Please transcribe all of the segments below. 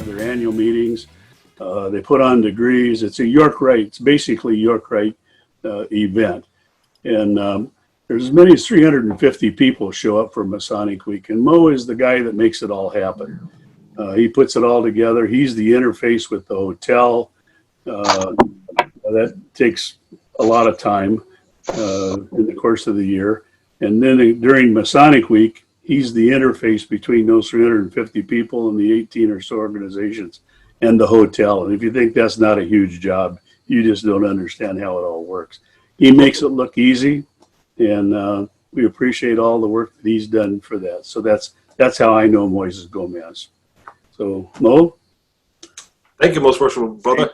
have their annual meetings. They put on degrees. It's a York Rite. It's basically York Rite event. And there's as many as 350 people show up for Masonic Week. And Mo is the guy that makes it all happen. He puts it all together. He's the interface with the hotel. That takes a lot of time in the course of the year. And then during Masonic Week, he's the interface between those 350 people and the 18 or so organizations and the hotel. And if you think that's not a huge job, you just don't understand how it all works. He makes it look easy, and we appreciate all the work that he's done for that. So that's how I know Moises Gomez. So, Mo? Thank you, most worshipful brother.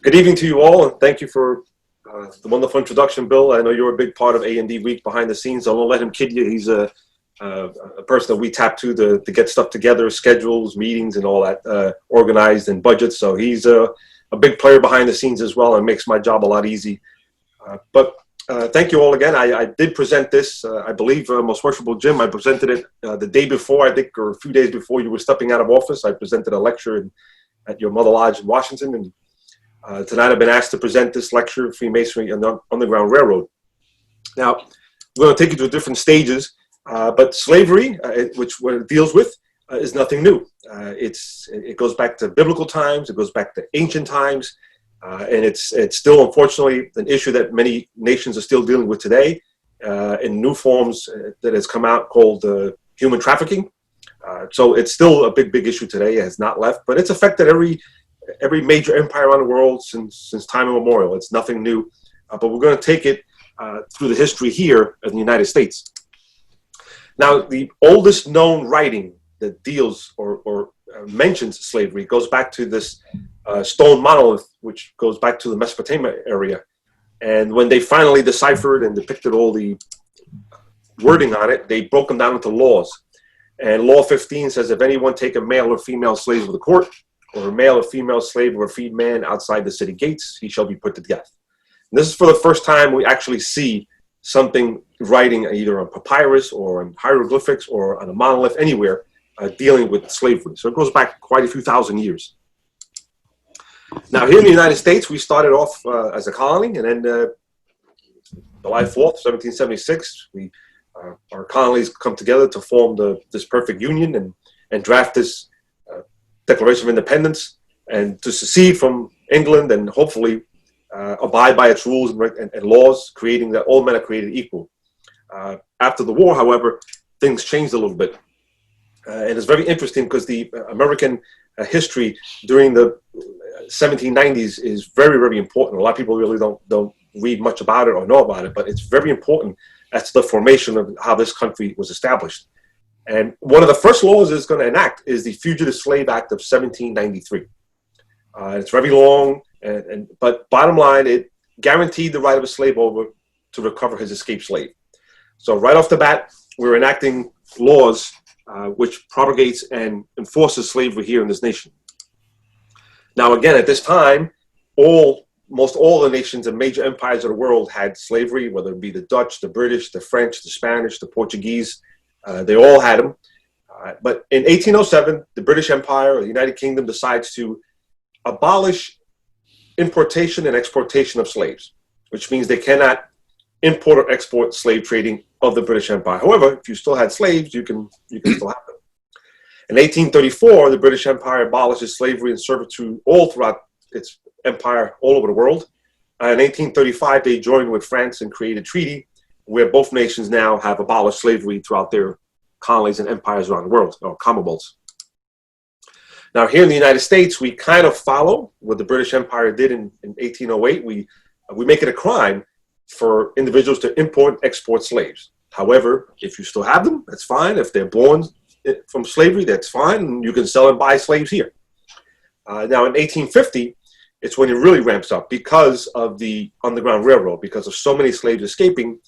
Good evening to you all, and thank you for the wonderful introduction, Bill. I know you're a big part of A&D Week behind the scenes. So I won't let him kid you. He's a person that we tap to get stuff together, schedules, meetings, and all that organized, and budgets. So he's a big player behind the scenes as well, and makes my job a lot easy. But thank you all again. I did present this, I believe, most worshipful Jim. I presented it the day before, I think, or a few days before you were stepping out of office. I presented a lecture at your Mother Lodge in Washington, and tonight I've been asked to present this lecture, Freemasonry and the Underground Railroad. Now, we're going to take you to different stages, but slavery, which what it deals with, is nothing new. It goes back to biblical times, it goes back to ancient times, and it's still, unfortunately, an issue that many nations are still dealing with today in new forms that has come out called human trafficking. So it's still a big issue today. It has not left, but it's affected every major empire around the world since time immemorial. It's nothing new, but we're going to take it through the history here in the United States. Now, the oldest known writing that deals or mentions slavery goes back to this stone monolith, which goes back to the Mesopotamia area. And when they finally deciphered and depicted all the wording on it, they broke them down into laws. And Law 15 says, if anyone take a male or female slave of the court, or a male or female slave or a freed man outside the city gates, he shall be put to death. And this is for the first time we actually see something writing either on papyrus or on hieroglyphics or on a monolith anywhere dealing with slavery. So it goes back quite a few thousand years. Now, here in the United States, we started off as a colony, and then July 4th, 1776, our colonies come together to form this perfect union and draft this Declaration of Independence, and to secede from England and hopefully abide by its rules and laws, creating that all men are created equal. After the war, however, things changed a little bit. And it's very interesting because the American history during the 1790s is very, very important. A lot of people really don't read much about it or know about it, but it's very important as to the formation of how this country was established. And one of the first laws it's going to enact is the Fugitive Slave Act of 1793. It's very long, but bottom line, it guaranteed the right of a slave owner to recover his escaped slave. So right off the bat, we're enacting laws which propagates and enforces slavery here in this nation. Now, again, at this time, most all the nations and major empires of the world had slavery, whether it be the Dutch, the British, the French, the Spanish, the Portuguese. They all had them. But in 1807, the British Empire, or the United Kingdom, decides to abolish importation and exportation of slaves, which means they cannot import or export slave trading of the British Empire. However, if you still had slaves, you can still have them. In 1834, the British Empire abolishes slavery and servitude all throughout its empire, all over the world. In 1835, they joined with France and created a treaty where both nations now have abolished slavery throughout their colonies and empires around the world, or commonwealths. Now, here in the United States, we kind of follow what the British Empire did in 1808. We make it a crime for individuals to import and export slaves. However, if you still have them, that's fine. If they're born from slavery, that's fine. And you can sell and buy slaves here. Now, in 1850, it's when it really ramps up because of the Underground Railroad, because of so many slaves escaping.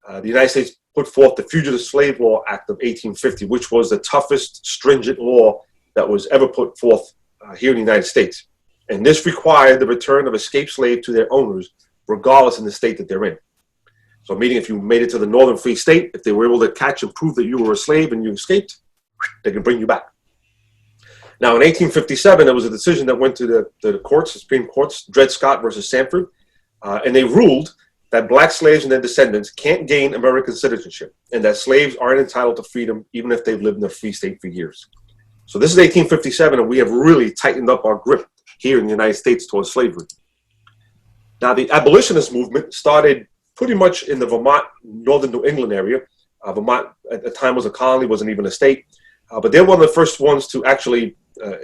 The United States put forth the Fugitive Slave Law Act of 1850, which was the toughest, stringent law that was ever put forth here in the United States. And this required the return of escaped slaves to their owners, regardless in the state that they're in. So meaning if you made it to the Northern Free State, if they were able to catch and prove that you were a slave and you escaped, they can bring you back. Now, in 1857, there was a decision that went to the courts, the Supreme Courts, Dred Scott versus Sanford, and they ruled that black slaves and their descendants can't gain American citizenship, and that slaves aren't entitled to freedom even if they've lived in a free state for years. So this is 1857, and we have really tightened up our grip here in the United States towards slavery. Now, the abolitionist movement started pretty much in the Vermont, northern New England area. Vermont at the time was a colony, wasn't even a state, but they were one of the first ones to actually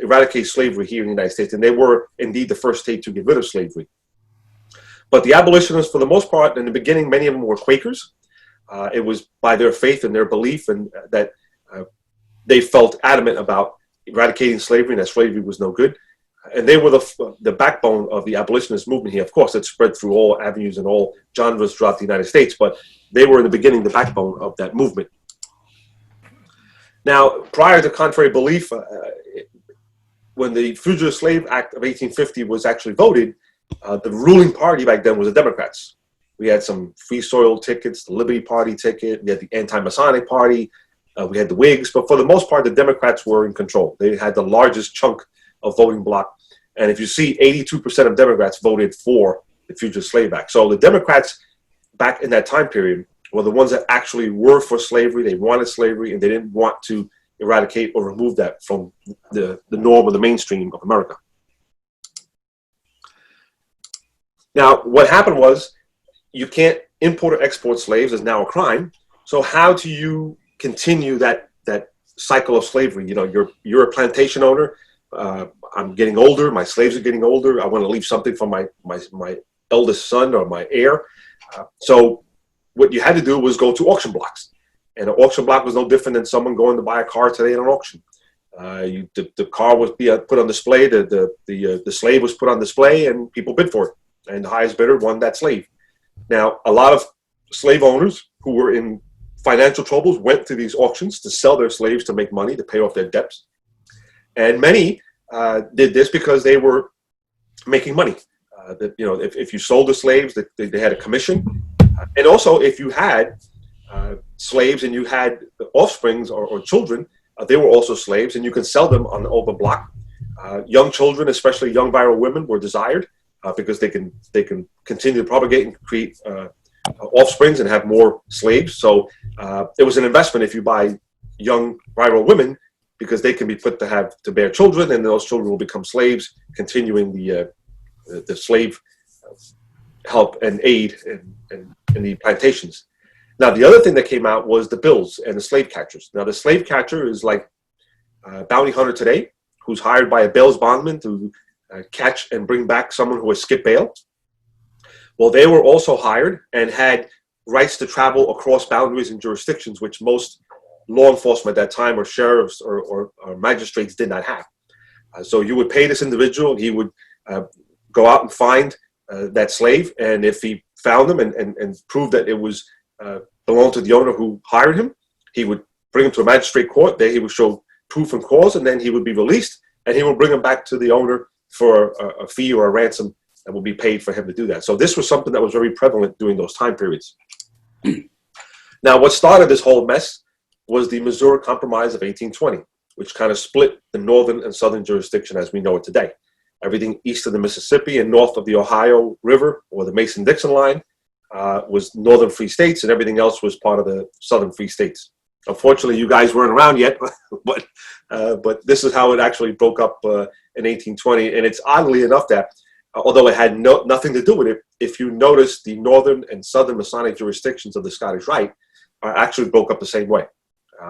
eradicate slavery here in the United States, and they were indeed the first state to get rid of slavery. But the abolitionists, for the most part, in the beginning, many of them were Quakers. It was by their faith and their belief, and that they felt adamant about eradicating slavery, and that slavery was no good. And they were the backbone of the abolitionist movement here. Of course, it spread through all avenues and all genres throughout the United States, but they were in the beginning the backbone of that movement. Now, prior to contrary belief, when the Fugitive Slave Act of 1850 was actually voted, the ruling party back then was the Democrats. We had some Free Soil tickets, the Liberty Party ticket, we had the Anti-Masonic Party, we had the Whigs, but for the most part, the Democrats were in control. They had the largest chunk of voting bloc. And if you see, 82% of Democrats voted for the Fugitive Slave Act. So the Democrats back in that time period were the ones that actually were for slavery. They wanted slavery, and they didn't want to eradicate or remove that from the norm or the mainstream of America. Now, what happened was, you can't import or export slaves is now a crime. So how do you continue that cycle of slavery? You know, you're a plantation owner. I'm getting older. My slaves are getting older. I want to leave something for my eldest son or my heir. So what you had to do was go to auction blocks. And an auction block was no different than someone going to buy a car today at an auction. The car was put on display. The slave was put on display, and people bid for it. And the highest bidder won that slave. Now, a lot of slave owners who were in financial troubles went to these auctions to sell their slaves to make money, to pay off their debts. And many did this because they were making money. If you sold the slaves, they had a commission. And also, if you had slaves and you had offsprings or children, they were also slaves, and you could sell them on the open block. Young children, especially young virile women, were desired because they can continue to propagate and create offsprings and have more slaves. So it was an investment if you buy young virile women, because they can be put to bear children, and those children will become slaves, continuing the slave help and aid in the plantations. Now, the other thing that came out was the bills and the slave catchers. Now, the slave catcher is like a bounty hunter today, who's hired by a bail bondsman to catch and bring back someone who has skipped bail. Well, they were also hired and had rights to travel across boundaries and jurisdictions, which most law enforcement at that time, or sheriffs or magistrates, did not have. So you would pay this individual, he would go out and find that slave, and if he found them and proved that it was belonged to the owner who hired him, he would bring him to a magistrate court. There he would show proof and cause, and then he would be released, and he would bring him back to the owner for a fee or a ransom that would be paid for him to do that. So this was something that was very prevalent during those time periods. Now, what started this whole mess was the Missouri Compromise of 1820, which kind of split the northern and southern jurisdiction as we know it today. Everything east of the Mississippi and north of the Ohio River, or the Mason-Dixon line, was northern free states, and everything else was part of the southern free states. Unfortunately, you guys weren't around yet, but this is how it actually broke up in 1820. And it's oddly enough that, although it had nothing to do with it, if you notice, the northern and southern Masonic jurisdictions of the Scottish Rite actually broke up the same way.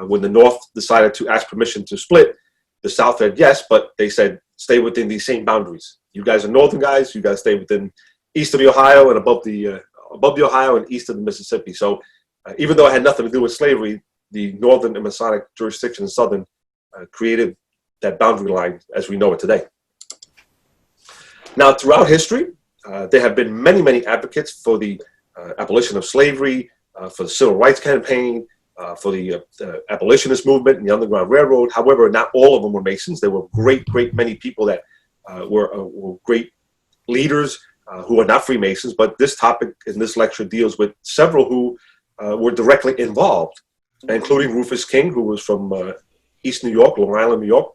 When the North decided to ask permission to split, the South said yes, but they said, stay within these same boundaries. You guys are northern guys, you guys stay within east of the Ohio and above the Ohio and east of the Mississippi. So even though it had nothing to do with slavery, the northern and Masonic jurisdiction and southern created that boundary line as we know it today. Now, throughout history, there have been many, many advocates for the abolition of slavery, for the Civil Rights Campaign, for the abolitionist movement and the Underground Railroad. However, not all of them were Masons. There were great many people that were great leaders who are not Freemasons. But this topic in this lecture deals with several who were directly involved, including Rufus King, who was from East New York, Long Island, New York.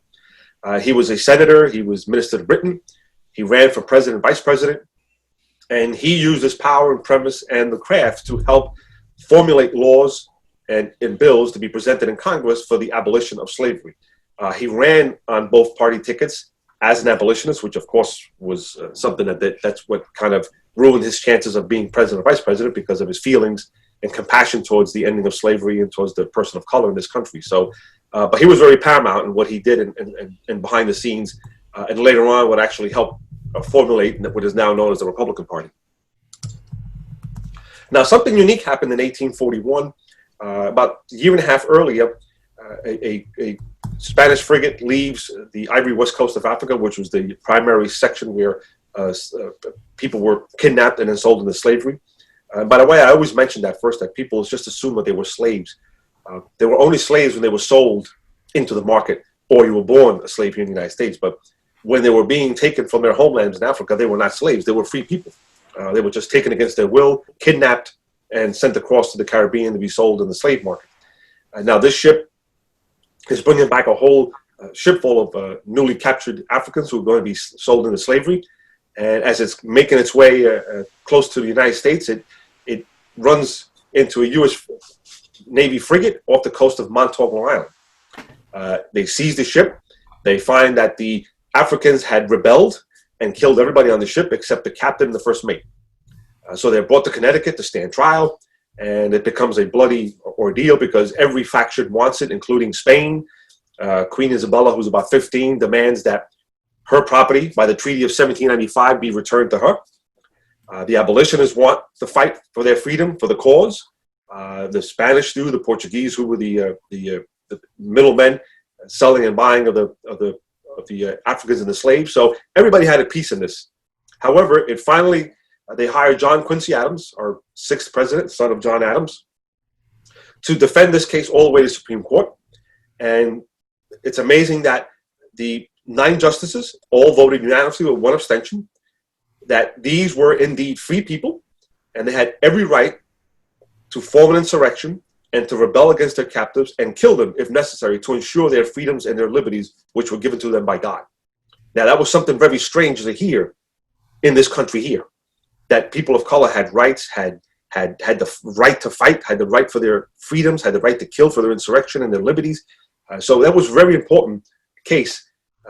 He was a senator. He was minister to Britain. He ran for president, vice president, and he used his power and premise and the craft to help formulate laws and bills to be presented in Congress for the abolition of slavery. He ran on both party tickets as an abolitionist, which of course was something that's what kind of ruined his chances of being president or vice president because of his feelings and compassion towards the ending of slavery and towards the person of color in this country. So, but he was very paramount in what he did and behind the scenes, and later on would actually help formulate what is now known as the Republican Party. Now, something unique happened in 1841. About a year and a half earlier, a Spanish frigate leaves the Ivory West Coast of Africa, which was the primary section where people were kidnapped and then sold into slavery. By the way, I always mention that first, that people just assume that they were slaves. They were only slaves when they were sold into the market or you were born a slave here in the United States. But when they were being taken from their homelands in Africa, they were not slaves. They were free people. They were just taken against their will, kidnapped, and sent across to the Caribbean to be sold in the slave market. Now, this ship is bringing back a whole ship full of newly captured Africans who are going to be sold into slavery. And as it's making its way close to the United States, it runs into a U.S. Navy frigate off the coast of Montauk, Long Island. They seize the ship. They find that the Africans had rebelled and killed everybody on the ship except the captain and the first mate. So they're brought to Connecticut to stand trial, and it becomes a bloody ordeal because every faction wants it, including Spain. Queen Isabella, who's about 15, demands that her property by the Treaty of 1795 be returned to her. The abolitionists want to fight for their freedom, for the cause. The Spanish do, the Portuguese, who were the middlemen selling and buying of the Africans and the slaves. So everybody had a piece in this. However, it finally, they hired John Quincy Adams, our 6th president, son of John Adams, to defend this case all the way to the Supreme Court. And it's amazing that the 9 justices all voted unanimously with 1 abstention, that these were indeed free people, and they had every right to form an insurrection and to rebel against their captives and kill them if necessary to ensure their freedoms and their liberties, which were given to them by God. Now, that was something very strange to hear in this country here, that people of color had rights, had the right to fight, had the right for their freedoms, had the right to kill for their insurrection and their liberties. So that was a very important case,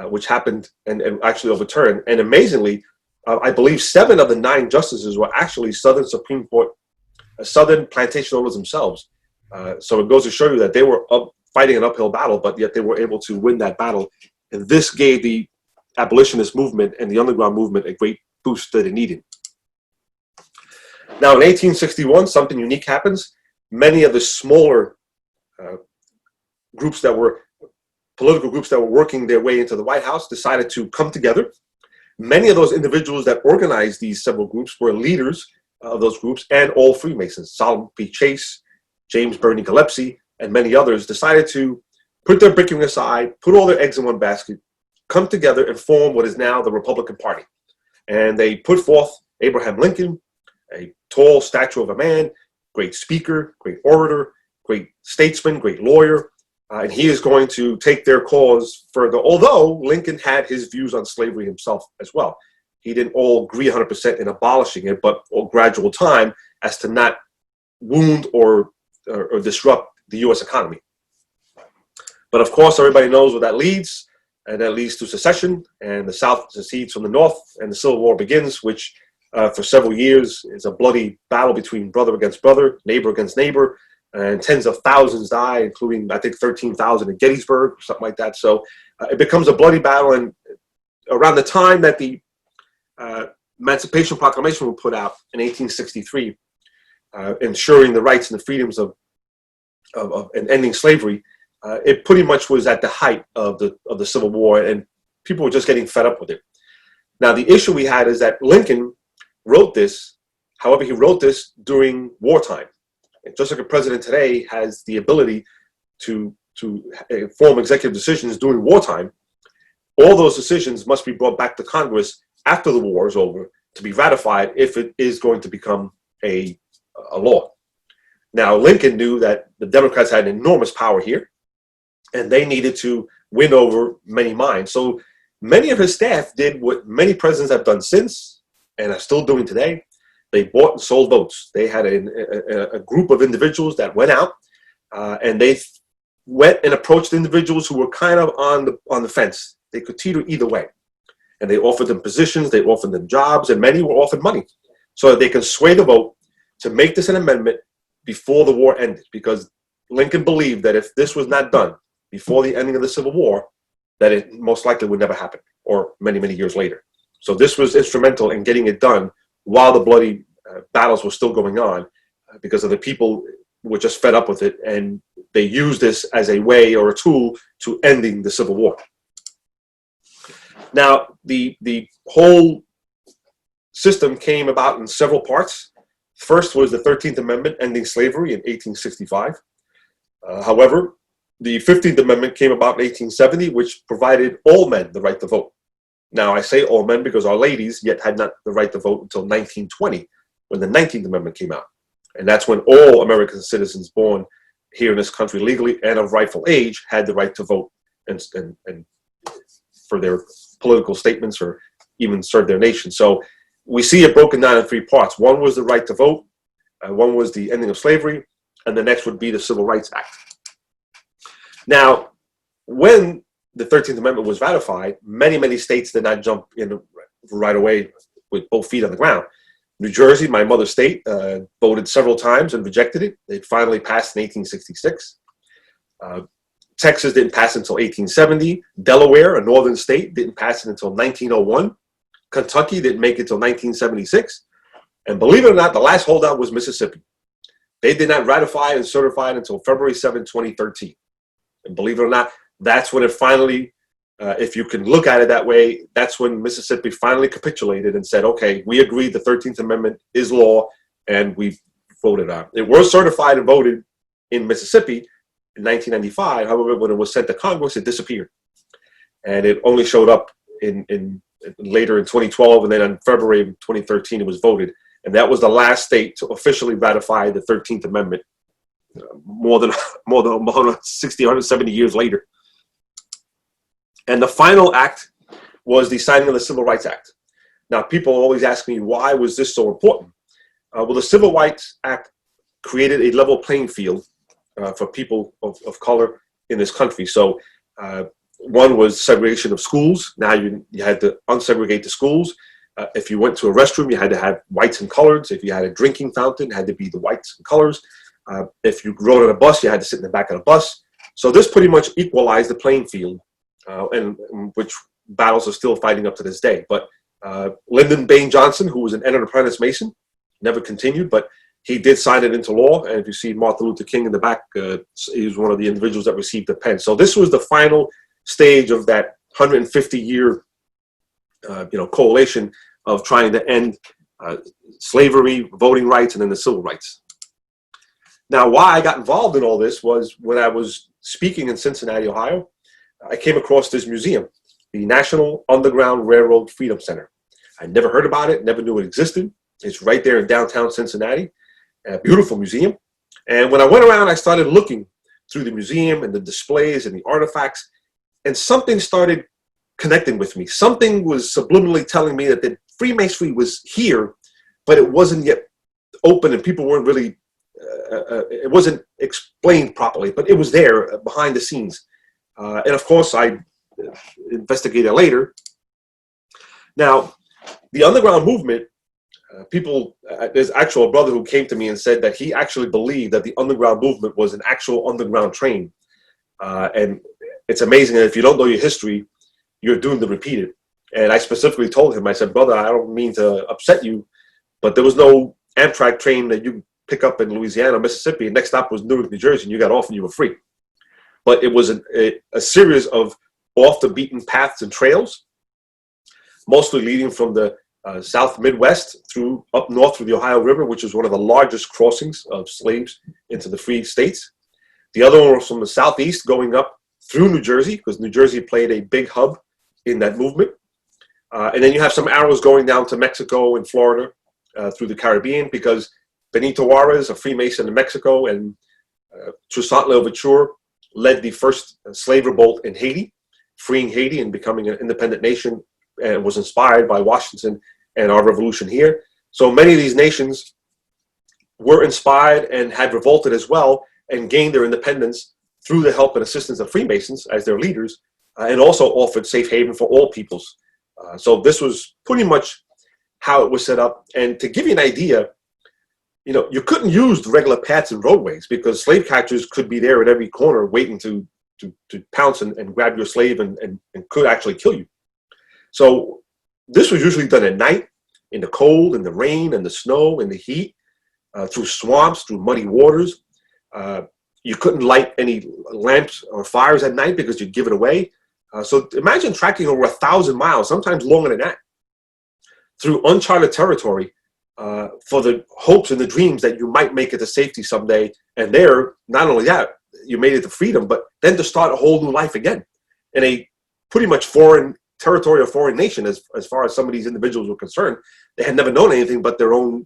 which happened and actually overturned. And amazingly, I believe 7 of the 9 justices were actually Southern Supreme Court, Southern plantation owners themselves. So it goes to show you that they were fighting an uphill battle, but yet they were able to win that battle. And this gave the abolitionist movement and the underground movement a great boost that it needed. Now, in 1861, something unique happens. Many of the smaller political groups that were working their way into the White House decided to come together. Many of those individuals that organized these several groups were leaders of those groups and all Freemasons. Solomon P. Chase, James Burney Gillespie, and many others decided to put their bickering aside, put all their eggs in one basket, come together and form what is now the Republican Party. And they put forth Abraham Lincoln, a tall statue of a man, great speaker, great orator, great statesman, great lawyer, and he is going to take their cause further, although Lincoln had his views on slavery himself as well. He didn't all agree 100% in abolishing it, but a gradual time as to not wound or disrupt the U.S. economy. But of course, everybody knows where that leads, and that leads to secession, and the South secedes from the North, and the Civil War begins, which for several years is a bloody battle between brother against brother, neighbor against neighbor, and tens of thousands die, including, I think, 13,000 in Gettysburg, or something like that. So it becomes a bloody battle, and around the time that the Emancipation Proclamation was put out in 1863, ensuring the rights and the freedoms of and ending slavery, it pretty much was at the height of the Civil War, and people were just getting fed up with it. Now, the issue we had is that Lincoln wrote this. However, he wrote this during wartime. And just like a president today has the ability to form executive decisions during wartime, all those decisions must be brought back to Congress after the war is over to be ratified if it is going to become a law. Now, Lincoln knew that the Democrats had enormous power here, and they needed to win over many minds. So many of his staff did what many presidents have done since and are still doing today. They bought and sold votes. They had a group of individuals that went out and they went and approached individuals who were kind of on the fence. They could teeter either way. And they offered them positions, they offered them jobs, and many were offered money so that they can sway the vote to make this an amendment before the war ended. Because Lincoln believed that if this was not done before the ending of the Civil War, that it most likely would never happen, or many, many years later. So this was instrumental in getting it done while the bloody battles were still going on, because of the people were just fed up with it, and they used this as a way or a tool to ending the Civil War. Now, the whole system came about in several parts. First was the 13th Amendment ending slavery in 1865. However, the 15th Amendment came about in 1870, which provided all men the right to vote. Now, I say all men because our ladies yet had not the right to vote until 1920, when the 19th Amendment came out. And that's when all American citizens born here in this country legally and of rightful age had the right to vote and for their political statements or even serve their nation. So we see it broken down in three parts. One was the right to vote, one was the ending of slavery, and the next would be the Civil Rights Act. Now, when the 13th Amendment was ratified, many, many states did not jump in right away with both feet on the ground. New Jersey, my mother's state, voted several times and rejected it. It finally passed in 1866. Texas didn't pass until 1870. Delaware, a northern state, didn't pass it until 1901. Kentucky didn't make it until 1976. And believe it or not, the last holdout was Mississippi. They did not ratify and certify it until February 7, 2013. And believe it or not, that's when it finally, if you can look at it that way, that's when Mississippi finally capitulated and said, okay, we agree the 13th Amendment is law, and we voted on it. It was certified and voted in Mississippi in 1995. However, when it was sent to Congress, it disappeared. And it only showed up in later in 2012, and then in February of 2013, it was voted. And that was the last state to officially ratify the 13th Amendment more than 160, 170 years later. And the final act was the signing of the Civil Rights Act. Now, people always ask me, why was this so important? Well, the Civil Rights Act created a level playing field for people of color in this country. So one was segregation of schools. Now you had to unsegregate the schools. If you went to a restroom, you had to have whites and coloreds. If you had a drinking fountain, it had to be the whites and colors. If you rode on a bus, you had to sit in the back of the bus. So this pretty much equalized the playing field, and which battles are still fighting up to this day. But Lyndon Baines Johnson, who was an entered apprentice Mason, never continued, but he did sign it into law. And if you see Martin Luther King in the back, he was one of the individuals that received the pen. So this was the final stage of that 150-year coalition of trying to end slavery, voting rights, and then the civil rights. Now, why I got involved in all this was when I was speaking in Cincinnati, Ohio, I came across this museum, the National Underground Railroad Freedom Center. I never heard about it, never knew it existed. It's right there in downtown Cincinnati, a beautiful museum. And when I went around, I started looking through the museum and the displays and the artifacts, and something started connecting with me. Something was subliminally telling me that the Freemasonry was here, but it wasn't yet open, and people weren't really, it wasn't explained properly, but it was there behind the scenes. And of course, I investigated later. Now, the underground movement, there's actually a brother who came to me and said that he actually believed that the underground movement was an actual underground train. And it's amazing that if you don't know your history, you're doomed to repeat it. And I specifically told him, I said, brother, I don't mean to upset you, but there was no Amtrak train that you pick up in Louisiana, Mississippi, and next stop was Newark, New Jersey, and you got off and you were free. But it was a series of off the beaten paths and trails, mostly leading from the South Midwest through up north through the Ohio River, which is one of the largest crossings of slaves into the free states. The other one was from the southeast going up through New Jersey, because New Jersey played a big hub in that movement. And then you have some arrows going down to Mexico and Florida through the Caribbean, because Benito Juarez, a Freemason in Mexico, and Toussaint Louverture led the first slave revolt in Haiti. freeing Haiti and becoming an independent nation, and was inspired by Washington and our revolution here. So many of these nations were inspired and had revolted as well and gained their independence through the help and assistance of Freemasons as their leaders, and also offered safe haven for all peoples. So this was pretty much how it was set up. And to give you an idea, you couldn't use the regular paths and roadways because slave catchers could be there at every corner waiting to pounce and grab your slave and could actually kill you. So this was usually done at night, in the cold, in the rain, and the snow, and the heat, through swamps, through muddy waters. You couldn't light any lamps or fires at night because you'd give it away. So imagine tracking over 1,000 miles, sometimes longer than that, through uncharted territory for the hopes and the dreams that you might make it to safety someday. And there, not only that, you made it to freedom, but then to start a whole new life again in a pretty much foreign territory or foreign nation as far as some of these individuals were concerned. They had never known anything but their own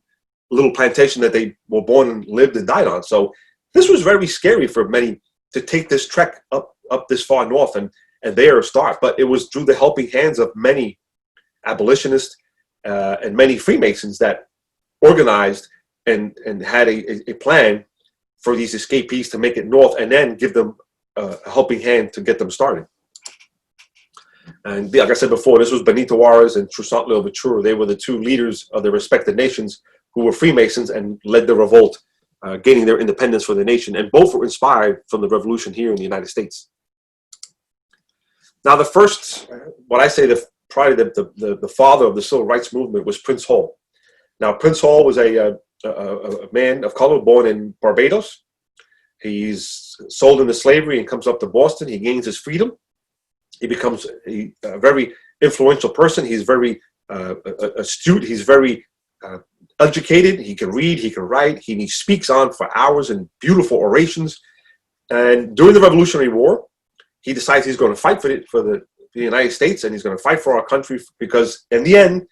little plantation that they were born and lived and died on. So this was very scary for many to take this trek up this far north and there start. But it was through the helping hands of many abolitionists and many Freemasons that organized and had a plan for these escapees to make it north and then give them a helping hand to get them started. And like I said before, this was Benito Juarez and Toussaint Louverture. They were the two leaders of their respective nations who were Freemasons and led the revolt, gaining their independence for the nation. And both were inspired from the revolution here in the United States. Now, the first, what I say, probably the father of the civil rights movement was Prince Hall. Now, Prince Hall was a man of color born in Barbados. He's sold into slavery and comes up to Boston. He gains his freedom. He becomes a very influential person. He's very astute. He's very educated. He can read. He can write. He speaks on for hours in beautiful orations. And during the Revolutionary War, he decides he's going to fight for the United States, and he's going to fight for our country because, in the end,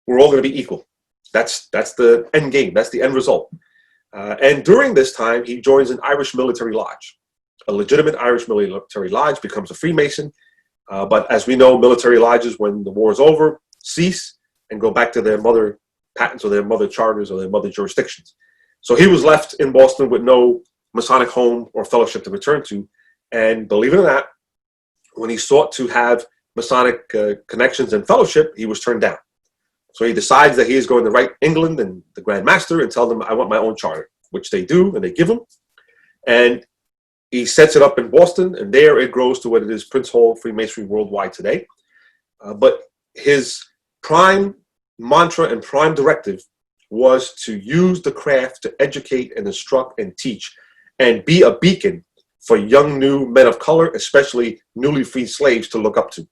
we're all going to be equal. That's the end game. That's the end result. And during this time, he joins an Irish military lodge. A legitimate Irish military lodge, becomes a Freemason. But as we know, military lodges, when the war is over, cease and go back to their mother patents or their mother charters or their mother jurisdictions. So he was left in Boston with no Masonic home or fellowship to return to. And believe it or not, when he sought to have Masonic connections and fellowship, he was turned down. So he decides that he is going to write England and the Grand Master and tell them, I want my own charter, which they do, and they give him. And he sets it up in Boston, and there it grows to what it is, Prince Hall Freemasonry Worldwide today. But his prime mantra and prime directive was to use the craft to educate and instruct and teach and be a beacon for young new men of color, especially newly freed slaves, to look up to.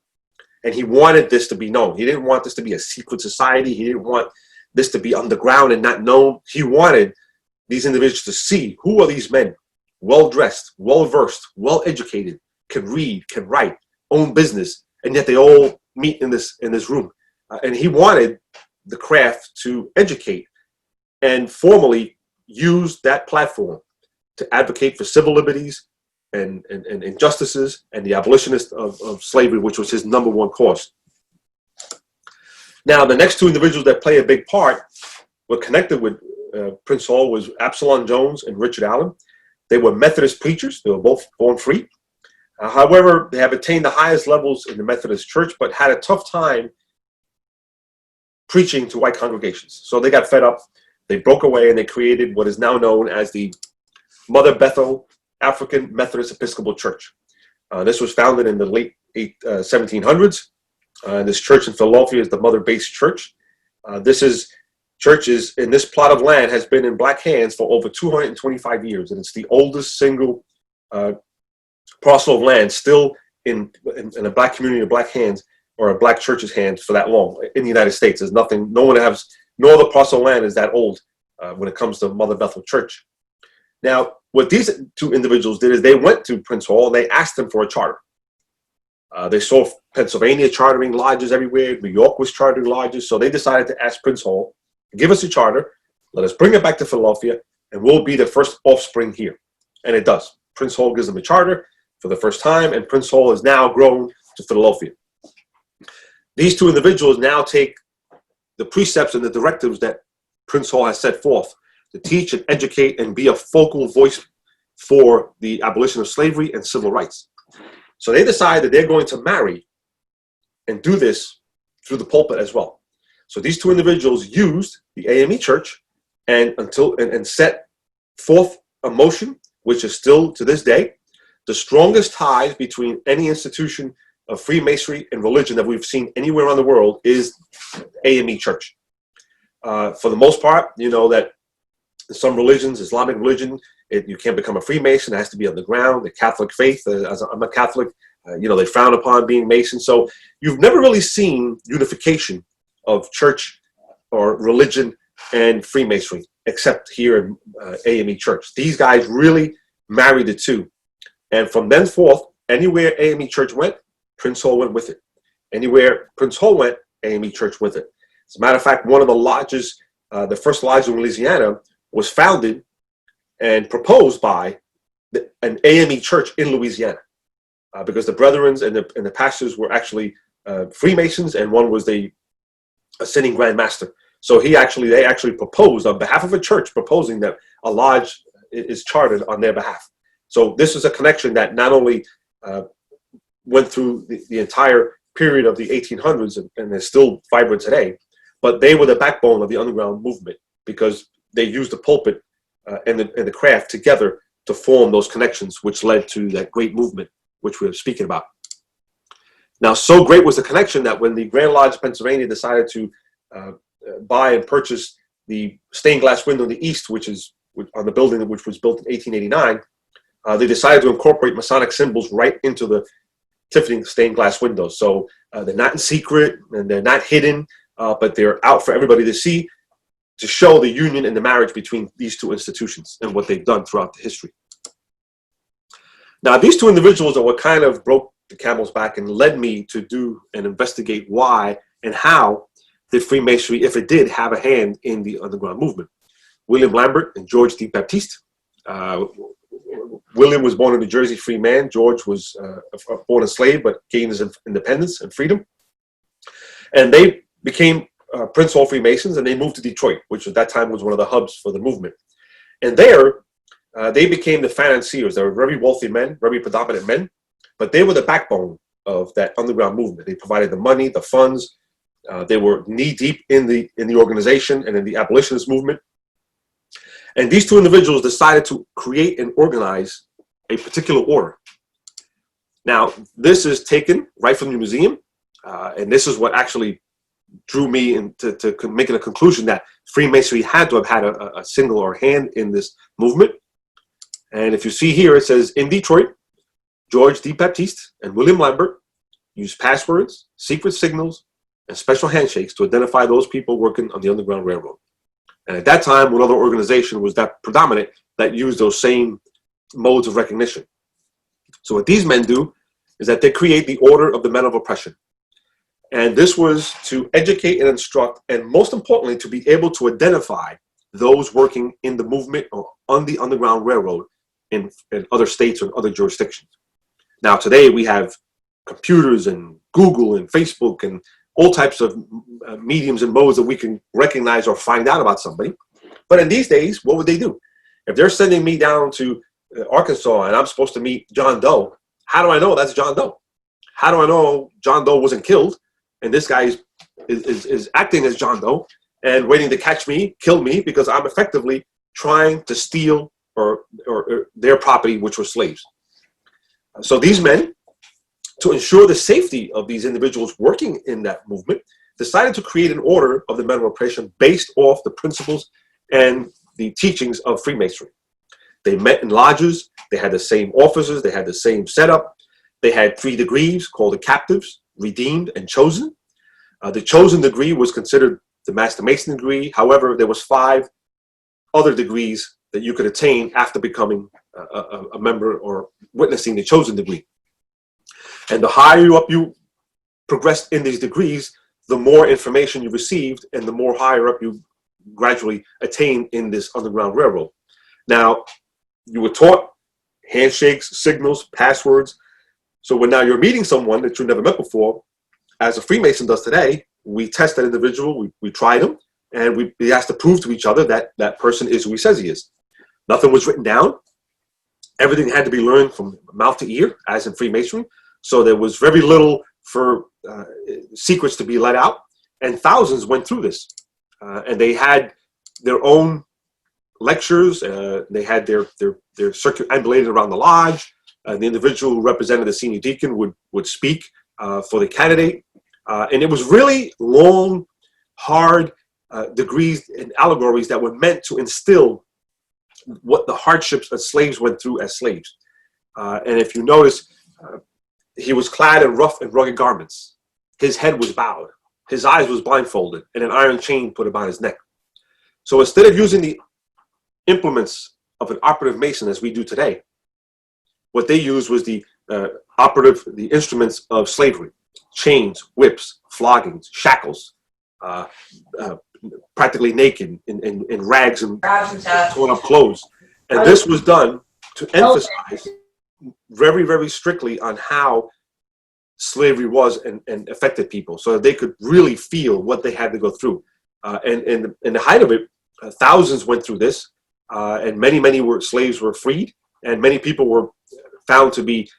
And he wanted this to be known. He didn't want this to be a secret society. He didn't want this to be underground and not known. He wanted these individuals to see, who are these men? Well-dressed, well-versed, well-educated, can read, can write, own business, and yet they all meet in this room. And he wanted the craft to educate and formally use that platform to advocate for civil liberties and injustices and the abolitionist of slavery, which was his number one cause. Now, the next two individuals that play a big part were connected with Prince Hall was Epsilon Jones and Richard Allen. They were Methodist preachers. They were both born free. However, they have attained the highest levels in the Methodist Church, but had a tough time preaching to white congregations. So they got fed up. They broke away and they created what is now known as the Mother Bethel African Methodist Episcopal Church. This was founded in the late 1700s. This church in Philadelphia is the mother-based church. Church is in this plot of land has been in black hands for over 225 years, and it's the oldest single parcel of land still in a black community of black hands or a black church's hands for that long in the United States. There's nothing, no one has, no other parcel of land is that old when it comes to Mother Bethel Church. Now, what these two individuals did is they went to Prince Hall and they asked him for a charter. They saw Pennsylvania chartering lodges everywhere. New York was chartering lodges. So they decided to ask Prince Hall, give us a charter, let us bring it back to Philadelphia, and we'll be the first offspring here. And it does. Prince Hall gives them a charter for the first time, and Prince Hall has now grown to Philadelphia. These two individuals now take the precepts and the directives that Prince Hall has set forth to teach and educate and be a focal voice for the abolition of slavery and civil rights. So they decide that they're going to marry and do this through the pulpit as well. So these two individuals used the AME Church and set forth a motion, which is still to this day the strongest ties between any institution of Freemasonry and religion that we've seen anywhere around the world is AME Church. For the most part, you know that in some religions, Islamic religion, you can't become a Freemason. It has to be underground. The Catholic faith, as I'm a Catholic, they frown upon being Mason. So you've never really seen unification of church or religion and Freemasonry, except here in AME Church. These guys really married the two. And from thenceforth, anywhere AME Church went, Prince Hall went with it. Anywhere Prince Hall went, AME Church with it. As a matter of fact, one of the lodges, the first lodge in Louisiana, was founded and proposed by an AME Church in Louisiana, because the brethren and the pastors were actually Freemasons, and one was a ascending Grand Master. So they actually proposed on behalf of a church, proposing that a lodge is chartered on their behalf. So this is a connection that not only went through the entire period of the 1800s and is still vibrant today, but they were the backbone of the underground movement because they used the pulpit and the craft together to form those connections, which led to that great movement which we're speaking about. Now, so great was the connection that when the Grand Lodge of Pennsylvania decided to buy and purchase the stained glass window in the east, which is on the building which was built in 1889, they decided to incorporate Masonic symbols right into the Tiffany stained glass windows. So they're not in secret and they're not hidden, but they're out for everybody to see, to show the union and the marriage between these two institutions and what they've done throughout the history. Now, these two individuals are what kind of broke the camel's back and led me to do and investigate why and how did Freemasonry, if it did, have a hand in the underground movement. William Lambert and George D. Baptiste. William was born a New Jersey free man. George was born a slave, but gained his independence and freedom. And they became Prince Hall Freemasons, and they moved to Detroit, which at that time was one of the hubs for the movement. And there, they became the financiers. They were very wealthy men, very predominant men, but they were the backbone of that underground movement. They provided the money, the funds. They were knee-deep in the organization and in the abolitionist movement. And these two individuals decided to create and organize a particular order. Now, this is taken right from the museum, and this is what actually drew me into making a conclusion that Freemasonry had to have had a single or hand in this movement. And if you see here, it says, in Detroit, George D. Baptiste and William Lambert used passwords, secret signals, and special handshakes to identify those people working on the Underground Railroad. And at that time, what other organization was that predominant that used those same modes of recognition? So what these men do is that they create the Order of the Men of Oppression. And this was to educate and instruct, and most importantly, to be able to identify those working in the movement or on the Underground Railroad in other states or other jurisdictions. Now, today we have computers and Google and Facebook and all types of mediums and modes that we can recognize or find out about somebody. But in these days, what would they do? If they're sending me down to Arkansas and I'm supposed to meet John Doe, how do I know that's John Doe? How do I know John Doe wasn't killed and this guy is acting as John Doe and waiting to catch me, kill me, because I'm effectively trying to steal or their property, which were slaves. So these men, to ensure the safety of these individuals working in that movement, decided to create an order of the men of oppression based off the principles and the teachings of Freemasonry. They met in lodges, they had the same officers, they had the same setup, they had 3 degrees called the captives, redeemed, and chosen. The chosen degree was considered the Master Mason degree. However, there was 5 other degrees that you could attain after becoming a member or witnessing the chosen degree. And the higher up you progressed in these degrees, the more information you received and the more higher up you gradually attained in this Underground Railroad. Now, you were taught handshakes, signals, passwords. So when now you're meeting someone that you never met before, as a Freemason does today, we test that individual, we try them, and we have to prove to each other that that person is who he says he is. Nothing was written down. Everything had to be learned from mouth to ear, as in Freemasonry. So there was very little for secrets to be let out. And thousands went through this. And they had their own lectures. They had their circulated around the lodge. The individual who represented the senior deacon would speak for the candidate. And it was really long, hard degrees and allegories that were meant to instill what the hardships that slaves went through as slaves. And if you notice, he was clad in rough and rugged garments. His head was bowed. His eyes was blindfolded, and an iron chain put about his neck. So instead of using the implements of an operative mason as we do today, what they used was the instruments of slavery: chains, whips, floggings, shackles, practically naked in rags and torn up clothes. And this was done to emphasize very, very strictly on how slavery was and affected people, so that they could really feel what they had to go through. And in the height of it, thousands went through this, and many slaves were freed, and many people were found to be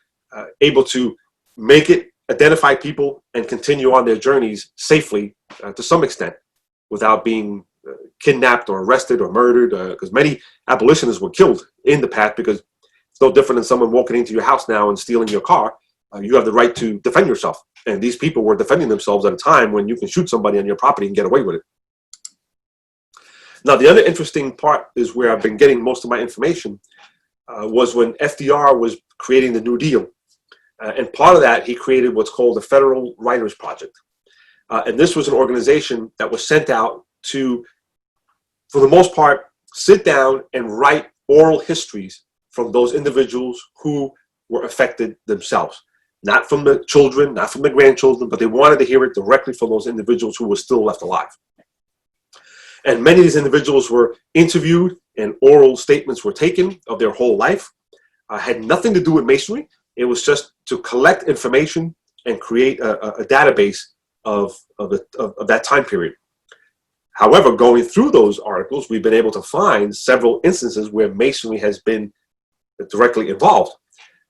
able to make it, identify people, and continue on their journeys safely to some extent without being kidnapped or arrested or murdered, because many abolitionists were killed in the path, because it's no different than someone walking into your house now and stealing your car. You have the right to defend yourself. And these people were defending themselves at a time when you can shoot somebody on your property and get away with it. Now, the other interesting part is where I've been getting most of my information was when FDR was creating the New Deal. And part of that, he created what's called the Federal Writers Project. And this was an organization that was sent out to, for the most part, sit down and write oral histories from those individuals who were affected themselves. Not from the children, not from the grandchildren, but they wanted to hear it directly from those individuals who were still left alive. And many of these individuals were interviewed, and oral statements were taken of their whole life. Had nothing to do with Masonry. It was just to collect information and create a database of that time period. However, going through those articles, we've been able to find several instances where Masonry has been directly involved.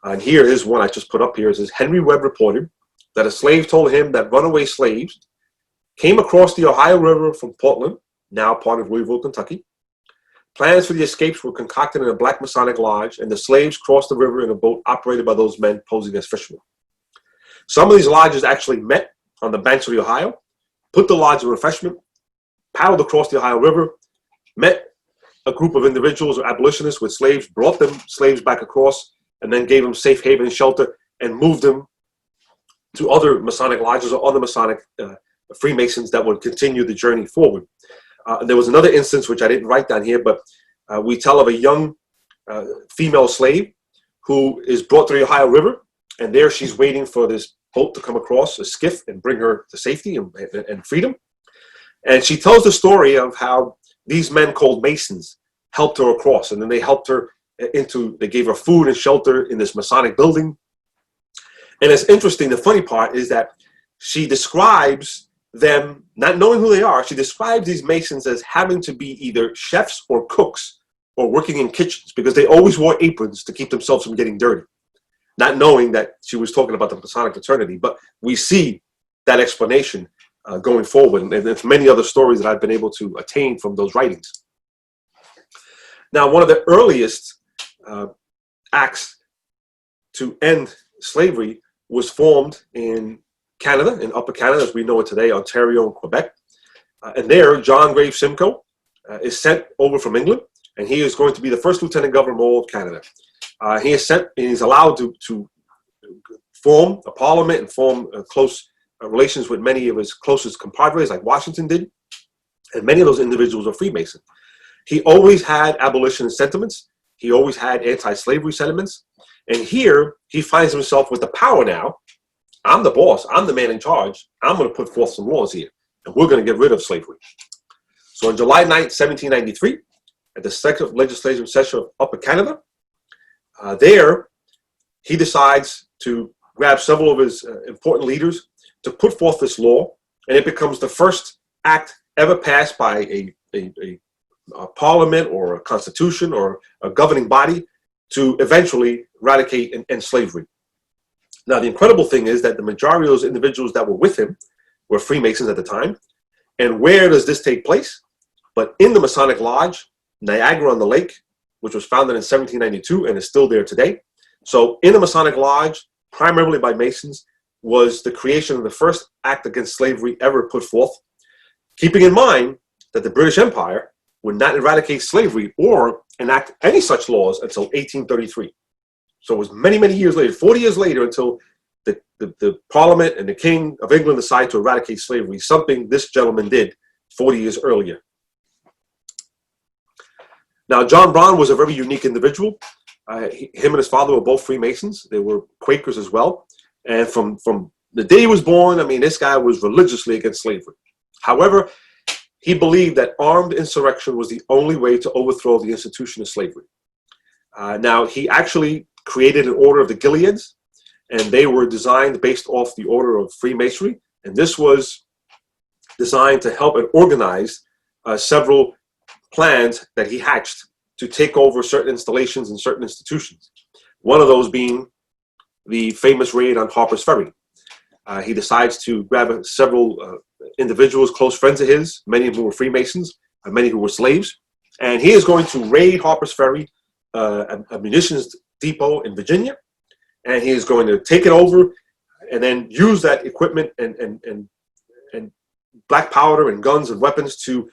And here is one I just put up here. It says, Henry Webb reported that a slave told him that runaway slaves came across the Ohio River from Portland, now part of Louisville, Kentucky. Plans for the escapes were concocted in a black Masonic lodge, and the slaves crossed the river in a boat operated by those men posing as fishermen. Some of these lodges actually met on the banks of the Ohio, put the lodge in refreshment, paddled across the Ohio River, met a group of individuals or abolitionists with slaves, brought them slaves back across, and then gave them safe haven and shelter, and moved them to other Masonic lodges or other Masonic Freemasons that would continue the journey forward. There was another instance, which I didn't write down here, but we tell of a young female slave who is brought to the Ohio River, and there she's waiting for this boat to come across, a skiff, and bring her to safety and freedom. And she tells the story of how these men called Masons helped her across, and then they helped her they gave her food and shelter in this Masonic building. And it's interesting, the funny part is that she describes them, not knowing who they are, she describes these Masons as having to be either chefs or cooks or working in kitchens, because they always wore aprons to keep themselves from getting dirty. Not knowing that she was talking about the Masonic fraternity, but we see that explanation going forward, and there's many other stories that I've been able to attain from those writings. Now, one of the earliest acts to end slavery was formed in Canada, in Upper Canada, as we know it today, Ontario and Quebec. And there, John Graves Simcoe is sent over from England, and he is going to be the first Lieutenant Governor of Canada. He is sent, and he's allowed to form a parliament and form close relations with many of his closest compadres, like Washington did, and many of those individuals are Freemason. He always had abolitionist sentiments. He always had anti-slavery sentiments. And here, he finds himself with the power now. I'm the boss. I'm the man in charge. I'm going to put forth some laws here, and we're going to get rid of slavery. So on July 9th, 1793, at the second legislative session of Upper Canada, there, he decides to grabs several of his important leaders to put forth this law, and it becomes the first act ever passed by a parliament or a constitution or a governing body to eventually eradicate and end slavery. Now, the incredible thing is that the majority of those individuals that were with him were Freemasons at the time. And where does this take place? But in the Masonic Lodge, Niagara-on-the-Lake, which was founded in 1792 and is still there today. So in the Masonic Lodge, primarily by Masons, was the creation of the first act against slavery ever put forth, keeping in mind that the British Empire would not eradicate slavery or enact any such laws until 1833. So it was many, many years later, 40 years later, until the Parliament and the King of England decided to eradicate slavery, something this gentleman did 40 years earlier. Now, John Brown was a very unique individual. Him and his father were both Freemasons. They were Quakers as well. And from the day he was born, I mean, this guy was religiously against slavery. However, he believed that armed insurrection was the only way to overthrow the institution of slavery. Now, he actually created an order of the Gileads, and they were designed based off the order of Freemasonry. And this was designed to help and organize several plans that he hatched to take over certain installations and certain institutions. One of those being the famous raid on Harper's Ferry. He decides to grab several individuals, close friends of his, many of whom were Freemasons, and many who were slaves. And he is going to raid Harper's Ferry, a munitions depot in Virginia. And he is going to take it over and then use that equipment and black powder and guns and weapons to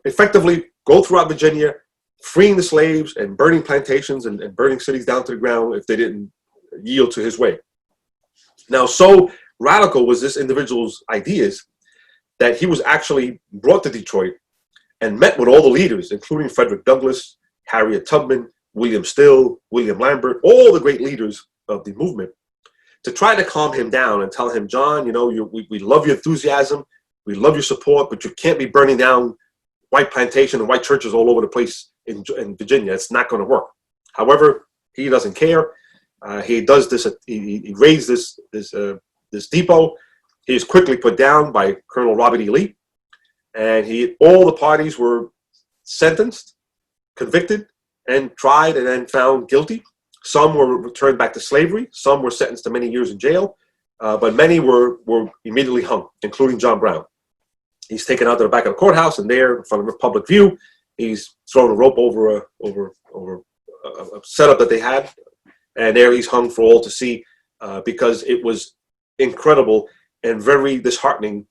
effectively go throughout Virginia, freeing the slaves and burning plantations and burning cities down to the ground if they didn't yield to his way. Now, so radical was this individual's ideas that he was actually brought to Detroit and met with all the leaders, including Frederick Douglass, Harriet Tubman, William Still, William Lambert, all the great leaders of the movement, to try to calm him down and tell him, John, you know, we love your enthusiasm, we love your support, but you can't be burning down white plantation and white churches all over the place in Virginia. It's not going to work. However, he doesn't care. He does this. He raids this depot. He is quickly put down by Colonel Robert E. Lee, and all the parties were sentenced, convicted, and tried, and then found guilty. Some were returned back to slavery. Some were sentenced to many years in jail, but many were immediately hung, including John Brown. He's taken out to the back of the courthouse, and there, in front of public view, he's thrown a rope over a setup that they had, and there he's hung for all to see, because it was incredible and very disheartening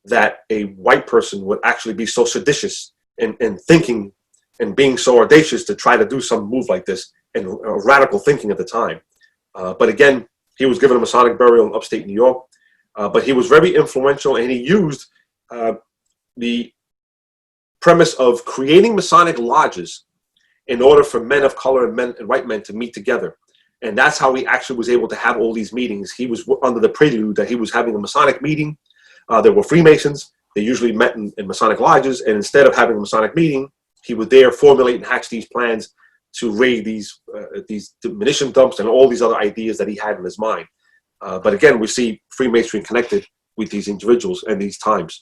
that a white person would actually be so seditious and thinking and being so audacious to try to do some move like this, and radical thinking at the time. But again, he was given a Masonic burial in upstate New York, but he was very influential, and he used the premise of creating Masonic lodges in order for men of color and white men to meet together. And that's how he actually was able to have all these meetings. He was under the prelude that he was having a Masonic meeting. There were Freemasons. They usually met in Masonic lodges. And instead of having a Masonic meeting, he would there formulate and hatch these plans to raid these munition dumps and all these other ideas that he had in his mind. But again, we see Freemasonry connected with these individuals and these times.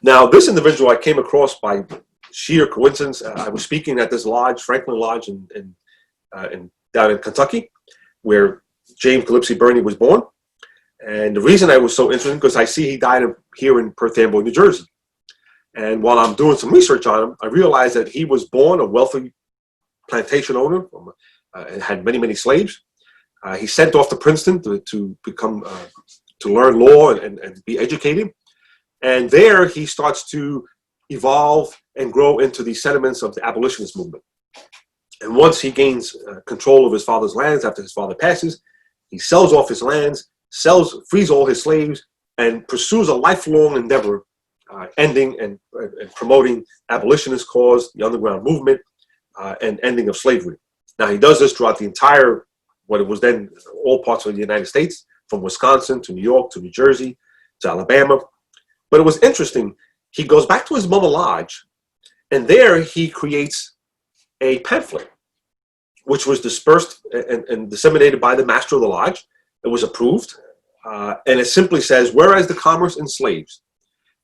Now, this individual I came across by sheer coincidence. I was speaking at this lodge, Franklin Lodge, down in Kentucky, where James Gillespie Birney was born. And the reason I was so interested, because I see he died here in Perth Amboy, New Jersey. And while I'm doing some research on him, I realized that he was born a wealthy plantation owner and had many, many slaves. He's sent off to Princeton to learn law and be educated. And there he starts to evolve and grow into the sentiments of the abolitionist movement. And once he gains control of his father's lands after his father passes, he sells off his lands, frees all his slaves, and pursues a lifelong endeavor, ending and promoting abolitionist cause, the underground movement, and ending of slavery. Now, he does this throughout the entire, what it was then all parts of the United States, from Wisconsin to New York to New Jersey to Alabama. But it was interesting. He goes back to his Mama Lodge, and there he creates a pamphlet which was dispersed and disseminated by the master of the lodge. It was approved, and it simply says, whereas the commerce in slaves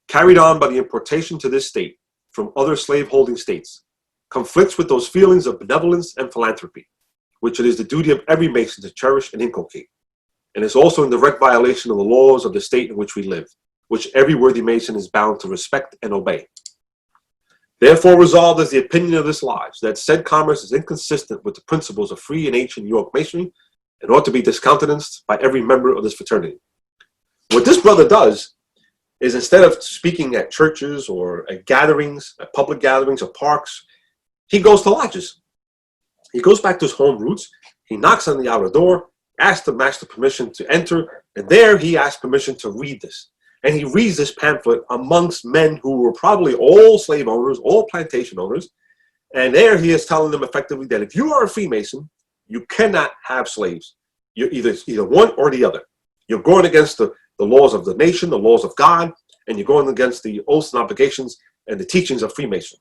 carried on by the importation to this state from other slave-holding states conflicts with those feelings of benevolence and philanthropy, which it is the duty of every Mason to cherish and inculcate, and is also in direct violation of the laws of the state in which we live, which every worthy Mason is bound to respect and obey. Therefore resolved is the opinion of this lodge that said commerce is inconsistent with the principles of free and ancient New York Masonry and ought to be discountenanced by every member of this fraternity. What this brother does is, instead of speaking at churches or at gatherings, at public gatherings or parks, he goes to lodges. He goes back to his home roots. He knocks on the outer door, asks the master permission to enter, and there he asks permission to read this. And he reads this pamphlet amongst men who were probably all slave owners, all plantation owners. And there he is telling them effectively that if you are a Freemason, you cannot have slaves. You're either one or the other. You're going against the laws of the nation, the laws of God, and you're going against the oaths and obligations and the teachings of Freemasonry.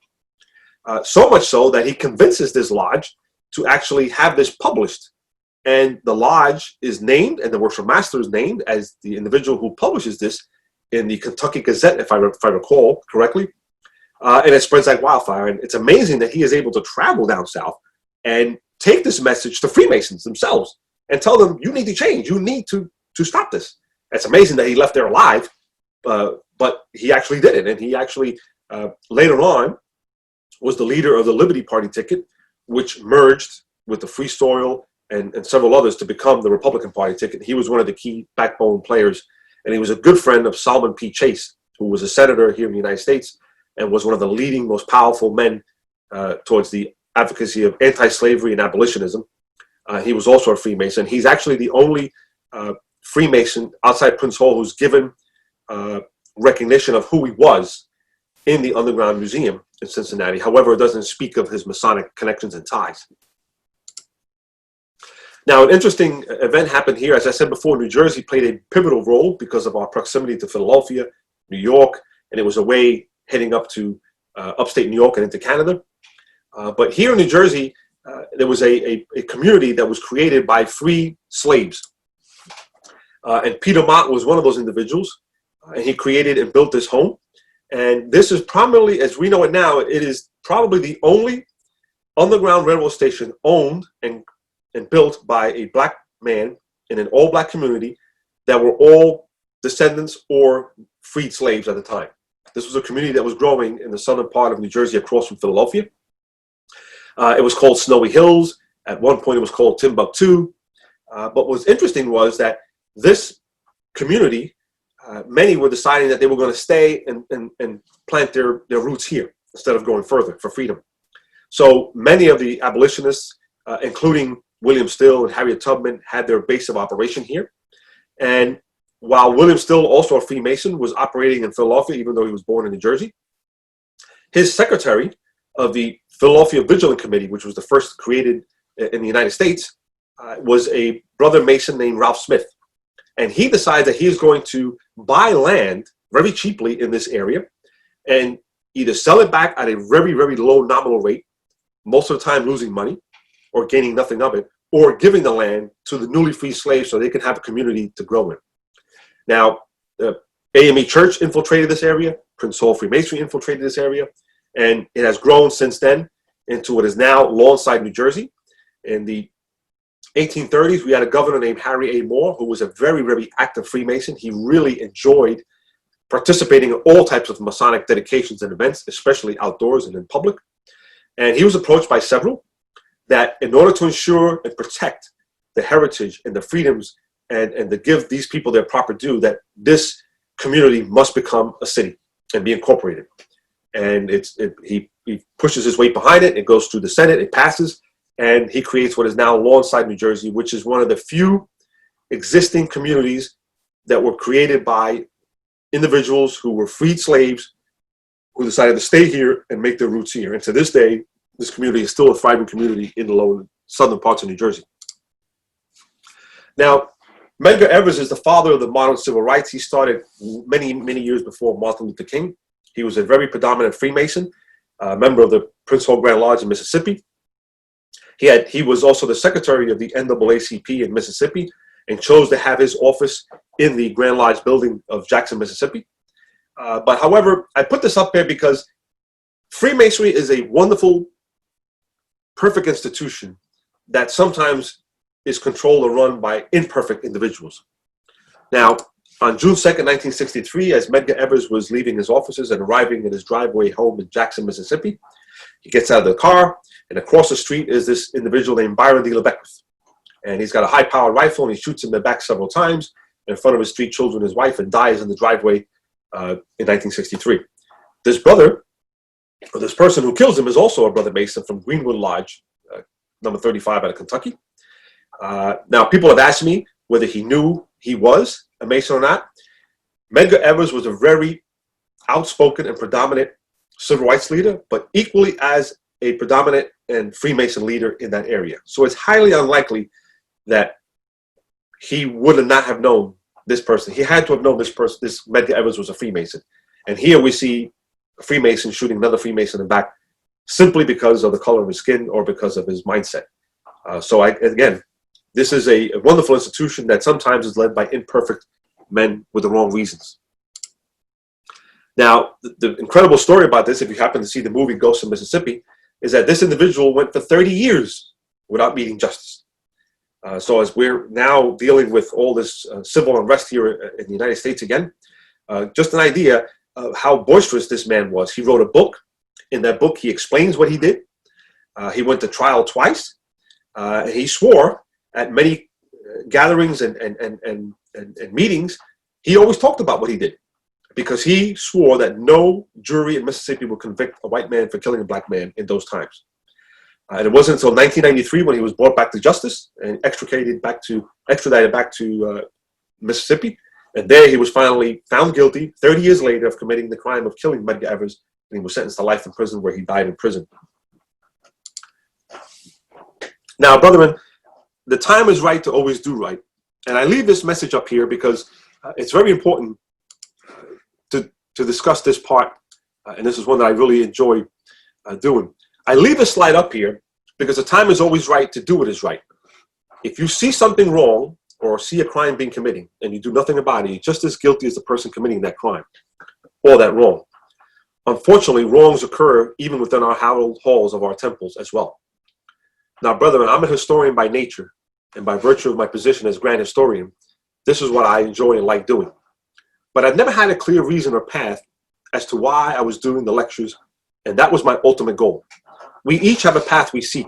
So much so that he convinces this lodge to actually have this published. And the lodge is named, and the worship master is named as the individual who publishes this in the Kentucky Gazette, if I recall correctly. And it spreads like wildfire. And it's amazing that he is able to travel down south and take this message to Freemasons themselves and tell them, you need to change. You need to stop this. It's amazing that he left there alive, but he actually did it. And he actually, later on, was the leader of the Liberty Party ticket, which merged with the Free Soil and several others to become the Republican Party ticket. He was one of the key backbone players, and he was a good friend of Solomon P. Chase, who was a senator here in the United States and was one of the leading, most powerful men towards the advocacy of anti-slavery and abolitionism. He was also a Freemason. He's actually the only Freemason outside Prince Hall who's given recognition of who he was in the Underground Museum in Cincinnati. However, it doesn't speak of his Masonic connections and ties. Now, an interesting event happened here. As I said before, New Jersey played a pivotal role because of our proximity to Philadelphia, New York, and it was a way heading up to upstate New York and into Canada. But here in New Jersey, there was a community that was created by free slaves. And Peter Mott was one of those individuals. And he created and built this home. And this is primarily, as we know it now, it is probably the only underground railroad station owned and built by a black man in an all-black community that were all descendants or freed slaves at the time. This was a community that was growing in the southern part of New Jersey across from Philadelphia. It was called Snowy Hills. At one point, it was called Timbuktu. But what's interesting was that this community, many were deciding that they were going to stay and plant their roots here instead of going further for freedom. So many of the abolitionists, including William Still and Harriet Tubman, had their base of operation here. And while William Still, also a Freemason, was operating in Philadelphia, even though he was born in New Jersey, his secretary of the Philadelphia Vigilant Committee, which was the first created in the United States, was a brother Mason named Ralph Smith. And he decided that he is going to buy land very cheaply in this area and either sell it back at a very, very low nominal rate, most of the time losing money or gaining nothing of it, or giving the land to the newly freed slaves so they can have a community to grow in. Now, the AME Church infiltrated this area, Prince Hall Freemasonry infiltrated this area, and it has grown since then into what is now Lawnside, New Jersey. In the 1830s, we had a governor named Harry A. Moore, who was a very, very active Freemason. He really enjoyed participating in all types of Masonic dedications and events, especially outdoors and in public. And he was approached by several that in order to ensure and protect the heritage and the freedoms and to give these people their proper due, that this community must become a city and be incorporated. And he pushes his weight behind it. It goes through the Senate. It passes. And he creates what is now Lawnside, New Jersey, which is one of the few existing communities that were created by individuals who were freed slaves who decided to stay here and make their roots here. And to this day, this community is still a thriving community in the lower southern parts of New Jersey. Now, Medgar Evers is the father of the modern civil rights. He started many, many years before Martin Luther King. He was a very predominant Freemason, a member of the Prince Hall Grand Lodge in Mississippi. He was also the secretary of the NAACP in Mississippi and chose to have his office in the Grand Lodge building of Jackson, Mississippi. But however, I put this up there because Freemasonry is a wonderful, perfect institution that sometimes is controlled or run by imperfect individuals. Now, on June 2nd, 1963, as Medgar Evers was leaving his offices and arriving in his driveway home in Jackson, Mississippi, he gets out of the car, and across the street is this individual named Byron D. LeBeckwith. And he's got a high-powered rifle, and he shoots him in the back several times in front of his 3 children and his wife, and dies in the driveway in 1963. This brother, or this person who kills him, is also a brother Mason from Greenwood Lodge, number 35 out of Kentucky. Now, people have asked me whether he knew he was a Mason or not. Medgar Evers was a very outspoken and predominant civil rights leader, but equally as a predominant and Freemason leader in that area. So it's highly unlikely that he would not have known this person. He had to have known this person. This Medgar Evers was a Freemason. And here we see a Freemason shooting another Freemason in the back simply because of the color of his skin or because of his mindset. Again, this is a wonderful institution that sometimes is led by imperfect men with the wrong reasons. Now, the incredible story about this, if you happen to see the movie Ghosts of Mississippi, is that this individual went for 30 years without meeting justice. So as we're now dealing with all this civil unrest here in the United States again, just an idea of how boisterous this man was. He wrote a book. In that book, he explains what he did. He went to trial twice. He swore at many gatherings and meetings. He always talked about what he did because he swore that no jury in Mississippi would convict a white man for killing a black man in those times. And it wasn't until 1993 when he was brought back to justice and extradited back to Mississippi. And there he was finally found guilty 30 years later of committing the crime of killing Medgar Evers, and he was sentenced to life in prison where he died in prison. Now, brethren, the time is right to always do right. And I leave this message up here because it's very important to discuss this part. And this is one that I really enjoy doing. I leave a slide up here because the time is always right to do what is right. If you see something wrong or see a crime being committed and you do nothing about it, you're just as guilty as the person committing that crime or that wrong. Unfortunately, wrongs occur even within our hallowed halls of our temples as well. Now, brethren, I'm a historian by nature, and by virtue of my position as grand historian, this is what I enjoy and like doing. But I've never had a clear reason or path as to why I was doing the lectures, and that was my ultimate goal. We each have a path we seek.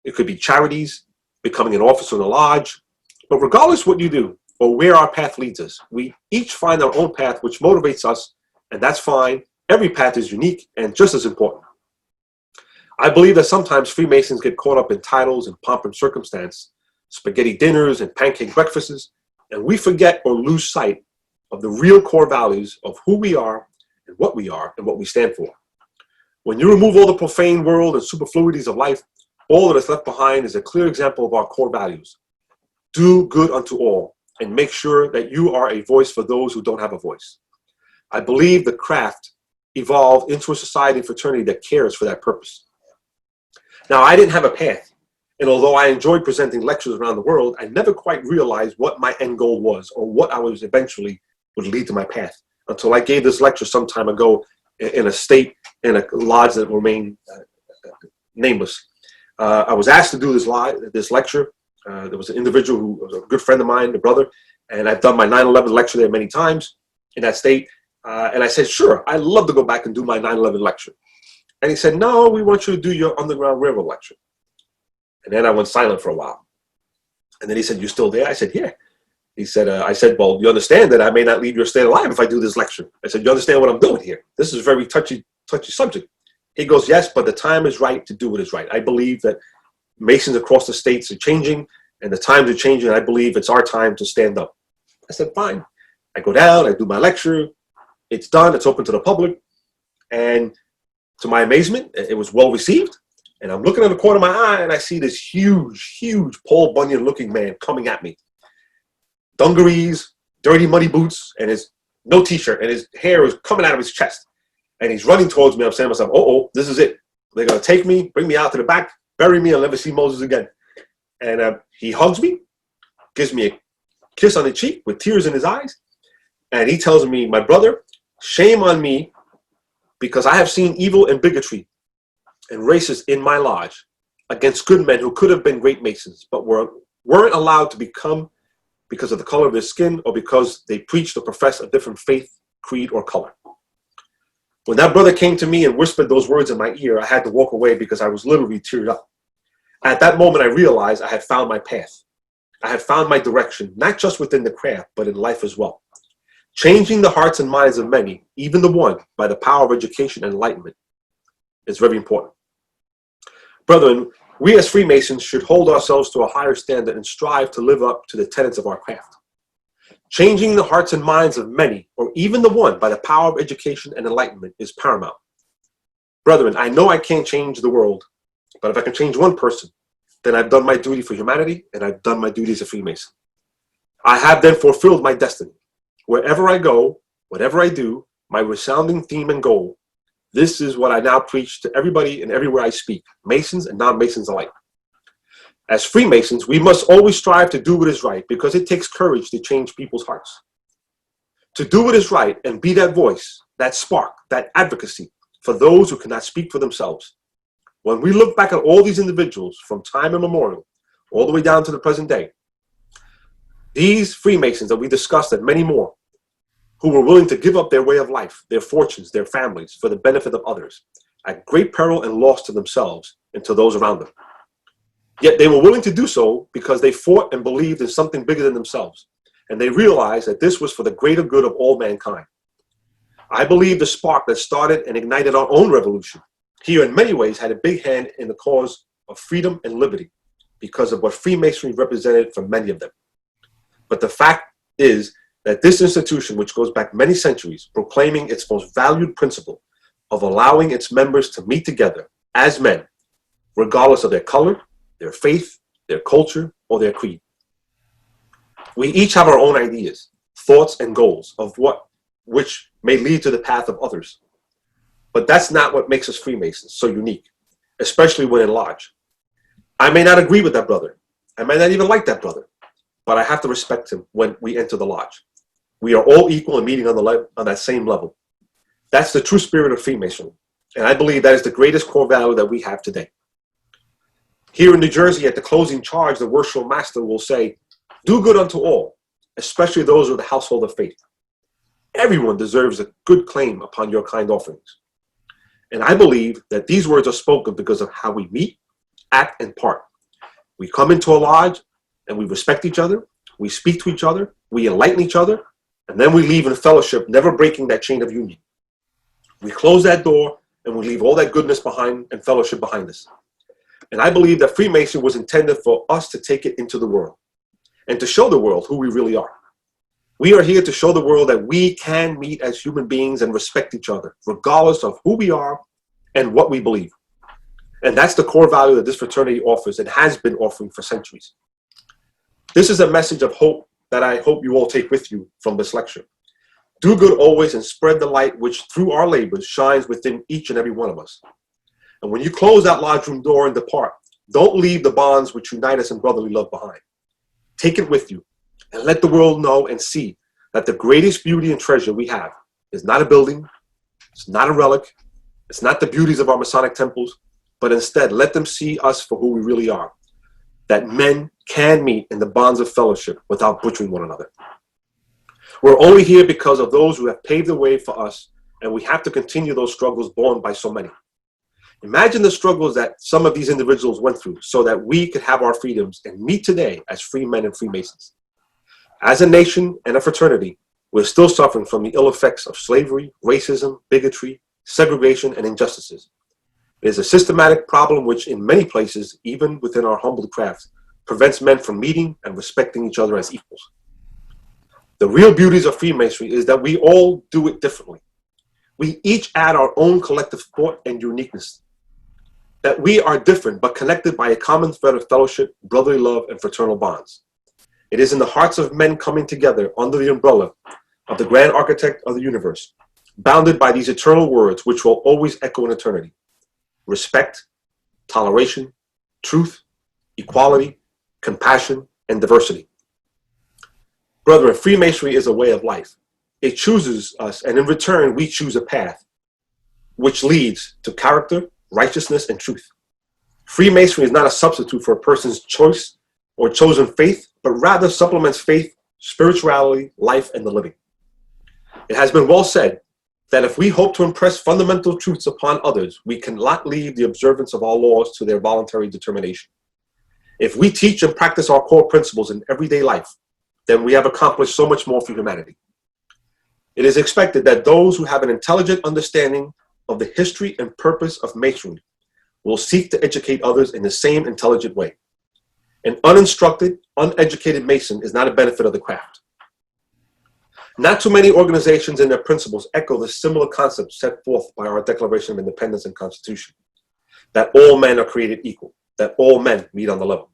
It could be charities, becoming an officer in a lodge, but regardless what you do or where our path leads us, we each find our own path which motivates us, and that's fine. Every path is unique and just as important. I believe that sometimes Freemasons get caught up in titles and pomp and circumstance, spaghetti dinners and pancake breakfasts, and we forget or lose sight of the real core values of who we are and what we stand for. When you remove all the profane world and superfluities of life, all that is left behind is a clear example of our core values. Do good unto all and make sure that you are a voice for those who don't have a voice. I believe the craft evolved into a society and fraternity that cares for that purpose. Now, I didn't have a path, and although I enjoyed presenting lectures around the world, I never quite realized what my end goal was or what I was eventually would lead to my path until I gave this lecture some time ago in a state, in a lodge that remained nameless. I was asked to do this lecture. There was an individual who was a good friend of mine, a brother, and I've done my 9/11 lecture there many times in that state. And I said, sure, I'd love to go back and do my 9/11 lecture. And he said, no, we want you to do your Underground Railroad lecture. And then I went silent for a while. And then he said, you still there? I said, yeah. He said, I said, well, you understand that I may not leave your state alive if I do this lecture. I said, you understand what I'm doing here? This is a very touchy subject. He goes, yes, but the time is right to do what is right. I believe that Masons across the states are changing and the times are changing. And I believe it's our time to stand up. I said, fine. I go down, I do my lecture. It's done. It's open to the public. And to my amazement, it was well received. And I'm looking at the corner of my eye and I see this huge, huge Paul Bunyan looking man coming at me. Dungarees, dirty muddy boots, and his no t-shirt, and his hair is coming out of his chest. And he's running towards me. I'm saying to myself, uh-oh, this is it. They're going to take me, bring me out to the back bury me, I'll never see Moses again. And he hugs me, gives me a kiss on the cheek with tears in his eyes. And he tells me, my brother, shame on me, because I have seen evil and bigotry and racists in my lodge against good men who could have been great Masons, but weren't allowed to become because of the color of their skin or because they preached or professed a different faith, creed, or color. When that brother came to me and whispered those words in my ear, I had to walk away because I was literally teared up. At that moment, I realized I had found my path. I had found my direction, not just within the craft, but in life as well. Changing the hearts and minds of many, even the one, by the power of education and enlightenment, is very important. Brethren, we as Freemasons should hold ourselves to a higher standard and strive to live up to the tenets of our craft. Changing the hearts and minds of many, or even the one, by the power of education and enlightenment is paramount. Brethren, I know I can't change the world, but if I can change one person, then I've done my duty for humanity and I've done my duty as a Freemason. I have then fulfilled my destiny. Wherever I go, whatever I do, my resounding theme and goal, this is what I now preach to everybody and everywhere I speak, Masons and non-Masons alike. As Freemasons, we must always strive to do what is right because it takes courage to change people's hearts. To do what is right and be that voice, that spark, that advocacy for those who cannot speak for themselves. When we look back at all these individuals from time immemorial, all the way down to the present day, these Freemasons that we discussed and many more, who were willing to give up their way of life, their fortunes, their families, for the benefit of others, at great peril and loss to themselves and to those around them. Yet they were willing to do so because they fought and believed in something bigger than themselves, and they realized that this was for the greater good of all mankind. I believe the spark that started and ignited our own revolution here in many ways had a big hand in the cause of freedom and liberty because of what Freemasonry represented for many of them. But the fact is that this institution, which goes back many centuries, proclaiming its most valued principle of allowing its members to meet together as men, regardless of their color, their faith, their culture, or their creed. We each have our own ideas, thoughts, and goals of which may lead to the path of others. But that's not what makes us Freemasons so unique, especially when in lodge. I may not agree with that brother. I may not even like that brother, but I have to respect him when we enter the lodge. We are all equal and meeting on that same level. That's the true spirit of Freemasonry, and I believe that is the greatest core value that we have today. Here in New Jersey, at the closing charge, the worshipful master will say, "Do good unto all, especially those of the household of faith. Everyone deserves a good claim upon your kind offerings." And I believe that these words are spoken because of how we meet, act, and part. We come into a lodge and we respect each other, we speak to each other, we enlighten each other, and then we leave in fellowship, never breaking that chain of union. We close that door and we leave all that goodness behind and fellowship behind us. And I believe that Freemason was intended for us to take it into the world and to show the world who we really are. We are here to show the world that we can meet as human beings and respect each other, regardless of who we are and what we believe. And that's the core value that this fraternity offers and has been offering for centuries. This is a message of hope that I hope you all take with you from this lecture. Do good always and spread the light which through our labors shines within each and every one of us. And when you close that lodge room door and depart, don't leave the bonds which unite us in brotherly love behind. Take it with you and let the world know and see that the greatest beauty and treasure we have is not a building, it's not a relic, it's not the beauties of our Masonic temples, but instead let them see us for who we really are, that men can meet in the bonds of fellowship without butchering one another. We're only here because of those who have paved the way for us, and we have to continue those struggles borne by so many. Imagine the struggles that some of these individuals went through so that we could have our freedoms and meet today as free men and Freemasons. As a nation and a fraternity, we're still suffering from the ill effects of slavery, racism, bigotry, segregation, and injustices. It is a systematic problem which in many places, even within our humble craft, prevents men from meeting and respecting each other as equals. The real beauties of Freemasonry is that we all do it differently. We each add our own collective thought and uniqueness. That we are different but connected by a common thread of fellowship, brotherly love, and fraternal bonds. It is in the hearts of men coming together under the umbrella of the grand architect of the universe, bounded by these eternal words which will always echo in eternity. Respect, toleration, truth, equality, compassion, and diversity. Brethren, Freemasonry is a way of life. It chooses us, and in return, we choose a path which leads to character, righteousness, and truth. Freemasonry is not a substitute for a person's choice or chosen faith, but rather supplements faith, spirituality, life, and the living. It has been well said that if we hope to impress fundamental truths upon others, we cannot leave the observance of our laws to their voluntary determination. If we teach and practice our core principles in everyday life, then we have accomplished so much more for humanity. It is expected that those who have an intelligent understanding of the history and purpose of Masonry will seek to educate others in the same intelligent way. An uninstructed, uneducated Mason is not a benefit of the craft. Not too many organizations and their principles echo the similar concepts set forth by our Declaration of Independence and Constitution, that all men are created equal, that all men meet on the level.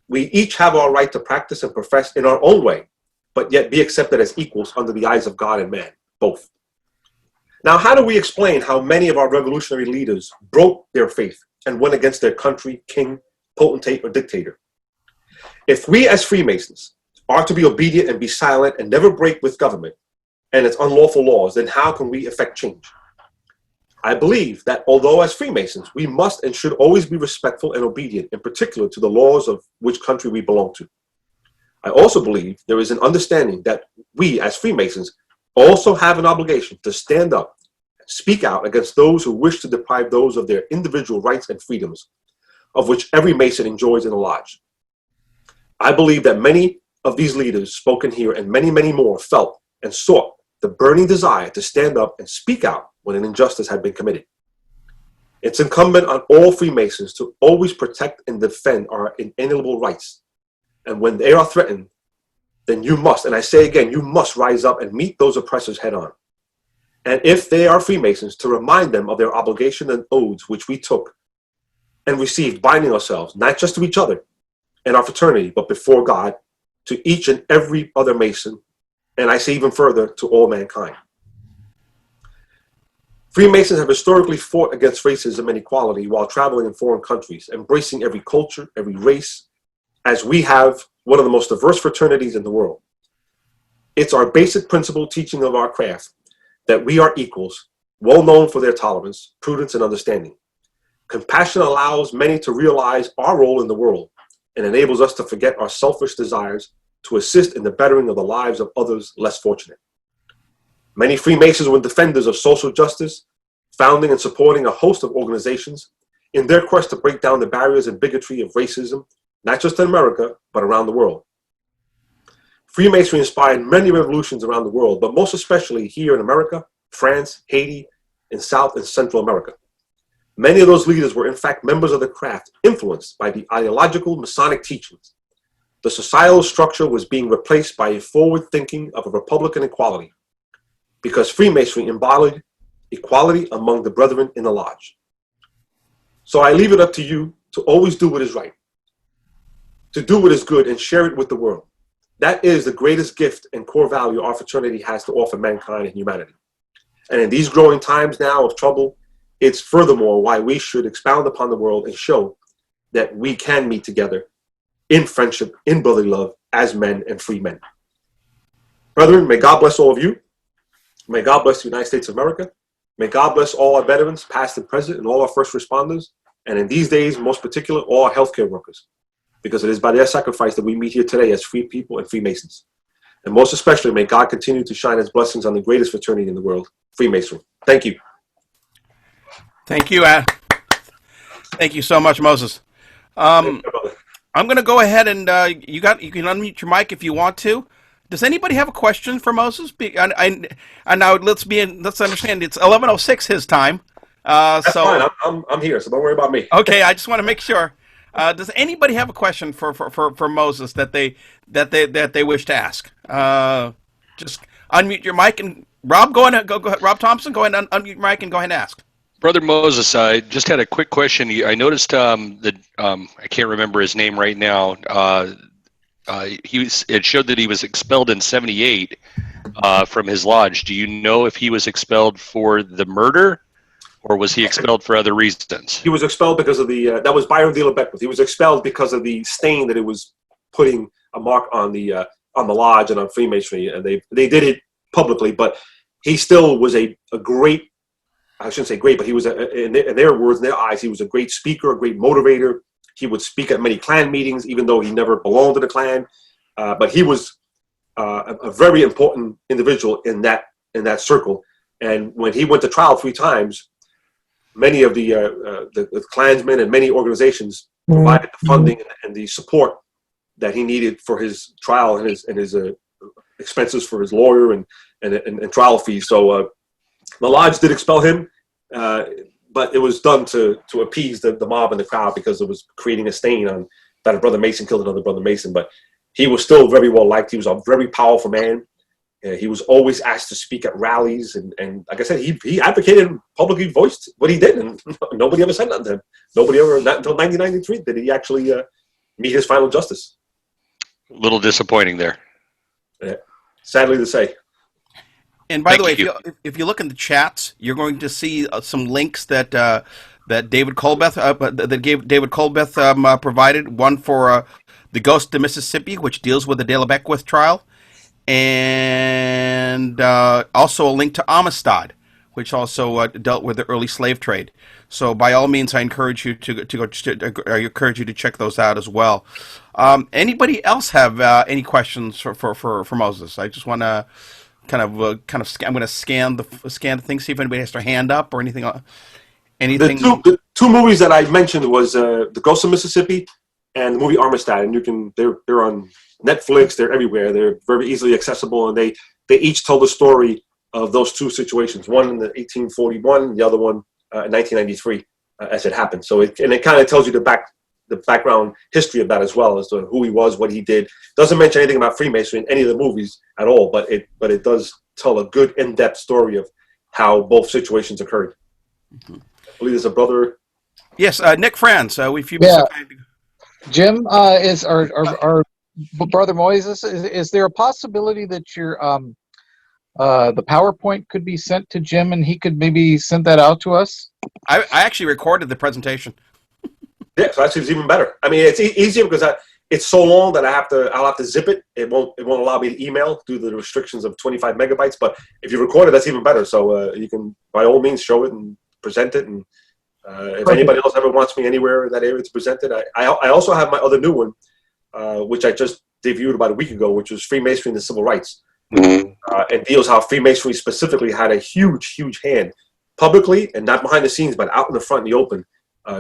We each have our right to practice and profess in our own way, but yet be accepted as equals under the eyes of God and man, both. Now, how do we explain how many of our revolutionary leaders broke their faith and went against their country, king, potentate, or dictator? If we as Freemasons are to be obedient and be silent and never break with government and its unlawful laws, then how can we effect change? I believe that although as Freemasons, we must and should always be respectful and obedient, in particular to the laws of which country we belong to, I also believe there is an understanding that we as Freemasons also have an obligation to stand up and speak out against those who wish to deprive those of their individual rights and freedoms, of which every Mason enjoys in a lodge. I believe that many of these leaders spoken here and many, many more felt and sought the burning desire to stand up and speak out when an injustice had been committed. It's incumbent on all Freemasons to always protect and defend our inalienable rights. And when they are threatened, then you must, and I say again, you must rise up and meet those oppressors head on. And if they are Freemasons, to remind them of their obligation and oaths which we took and received, binding ourselves, not just to each other and our fraternity, but before God, to each and every other Mason, and I say even further, to all mankind. Freemasons have historically fought against racism and inequality while traveling in foreign countries, embracing every culture, every race, as we have one of the most diverse fraternities in the world. It's our basic principle teaching of our craft that we are equals, well known for their tolerance, prudence, and understanding. Compassion allows many to realize our role in the world and enables us to forget our selfish desires to assist in the bettering of the lives of others less fortunate. Many Freemasons were defenders of social justice, founding and supporting a host of organizations in their quest to break down the barriers and bigotry of racism, not just in America, but around the world. Freemasonry inspired many revolutions around the world, but most especially here in America, France, Haiti, and South and Central America. Many of those leaders were in fact members of the craft, influenced by the ideological Masonic teachings. The societal structure was being replaced by a forward thinking of a Republican equality, because Freemasonry embodied equality among the brethren in the lodge. So I leave it up to you to always do what is right, to do what is good and share it with the world. That is the greatest gift and core value our fraternity has to offer mankind and humanity. And in these growing times now of trouble, it's furthermore why we should expound upon the world and show that we can meet together in friendship, in brotherly love, as men and free men. Brethren, may God bless all of you. May God bless the United States of America. May God bless all our veterans, past and present, and all our first responders, and in these days, most particular, all our healthcare workers, because it is by their sacrifice that we meet here today as free people and Freemasons. And most especially, may God continue to shine his blessings on the greatest fraternity in the world, Freemasonry. Thank you. Thank you, thank you so much, Moses. I'm going to go ahead and you can unmute your mic if you want to. Does anybody have a question for Moses? And now let's understand it's 11:06 his time. That's fine. I'm here, so don't worry about me. Okay, I just want to make sure. Does anybody have a question for Moses that they wish to ask? Just unmute your mic and Rob, go ahead. Rob Thompson, go ahead and unmute your mic and go ahead and ask. Brother Moses, I just had a quick question. I noticed that I can't remember his name right now. It showed that he was expelled in '78 from his lodge. Do you know if he was expelled for the murder Or was he expelled for other reasons? He was expelled because of the, that was Byron Dealer Beckwith. He was expelled because of the stain that it was putting a mark on the lodge and on Freemasonry. And they did it publicly, but he still was a great, I shouldn't say great, but he was, in their words, in their eyes, he was a great speaker, a great motivator. He would speak at many Klan meetings, even though he never belonged to the Klan. But he was a very important individual in that circle. And when he went to trial 3 times, many of the Klansmen and many organizations provided the funding and the support that he needed for his trial and his expenses for his lawyer and trial fees. So the lodge did expel him, but it was done to appease the mob and the crowd because it was creating a stain on that a brother Mason killed another brother Mason. But he was still very well liked. He was a very powerful man. He was always asked to speak at rallies, and like I said, he advocated and publicly voiced what he did, and nobody ever said nothing to him. Nobody ever, not until 1993, did he actually meet his final justice. A little disappointing there. Yeah, sadly to say. And by the way, Thank if you look in the chats, you're going to see some links that David Colbeth David Colbeth provided. One for the Ghost of Mississippi, which deals with the De La Beckwith trial, and also a link to Amistad, which also dealt with the early slave trade. So by all means, I encourage you to check those out as well. Anybody else have any questions for Moses? I just want to I'm going to scan the thing, see if anybody has their hand up or anything. Anything. The two movies that I mentioned was The Ghost of Mississippi and the movie Armistead, and they're on Netflix. They're everywhere. They're very easily accessible, and they each tell the story of those two situations. One in the 1841, the other one in 1993, as it happened. So it kind of tells you the background history of that as well, as to who he was, what he did. Doesn't mention anything about Freemasonry in any of the movies at all, but it does tell a good in-depth story of how both situations occurred. Mm-hmm. I believe there's a brother. Yes, Nick Franz. If you Jim, is our brother Moises, is there a possibility that your the PowerPoint could be sent to Jim and he could maybe send that out to us? I actually recorded the presentation. Yeah, so that seems even better. I mean, it's easier because it's so long that I'll have to zip it. It won't allow me to email due to the restrictions of 25 megabytes. But if you record it, that's even better. So you can, by all means, show it and present it. And if anybody else ever wants me anywhere in that area to present it, I also have my other new one, which I just debuted about a week ago, which was Freemasonry and the Civil Rights. Mm-hmm. And deals how Freemasonry specifically had a huge hand publicly and not behind the scenes, but out in the front in the open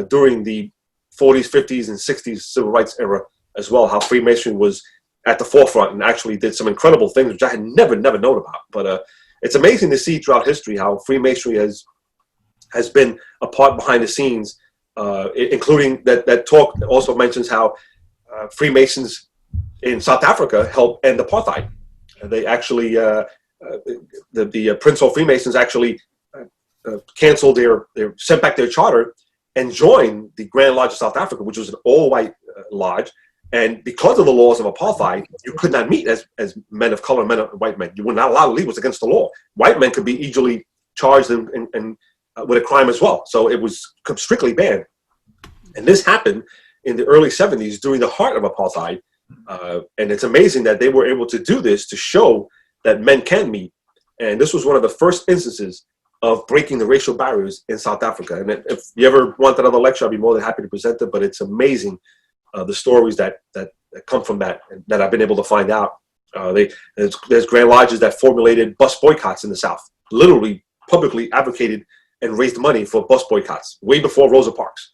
during the 40s, 50s, and 60s civil rights era as well, how Freemasonry was at the forefront and actually did some incredible things, which I had never known about. But it's amazing to see throughout history how Freemasonry has been a part behind the scenes, including that talk also mentions how Freemasons in South Africa helped end apartheid. They actually, the Prince Hall Freemasons actually canceled sent back their charter and joined the Grand Lodge of South Africa, which was an all-white lodge. And because of the laws of apartheid, you could not meet as men of color, white men. You were not allowed to leave. It was against the law. White men could be easily charged and with a crime as well. So it was strictly banned. And this happened in the early 70s during the heart of apartheid. And it's amazing that they were able to do this to show that men can meet. And this was one of the first instances of breaking the racial barriers in South Africa. And if you ever want another lecture, I'd be more than happy to present it. But it's amazing the stories that come from that and that I've been able to find out. There's Grand Lodges that formulated bus boycotts in the South, literally publicly advocated and raised money for bus boycotts way before Rosa Parks.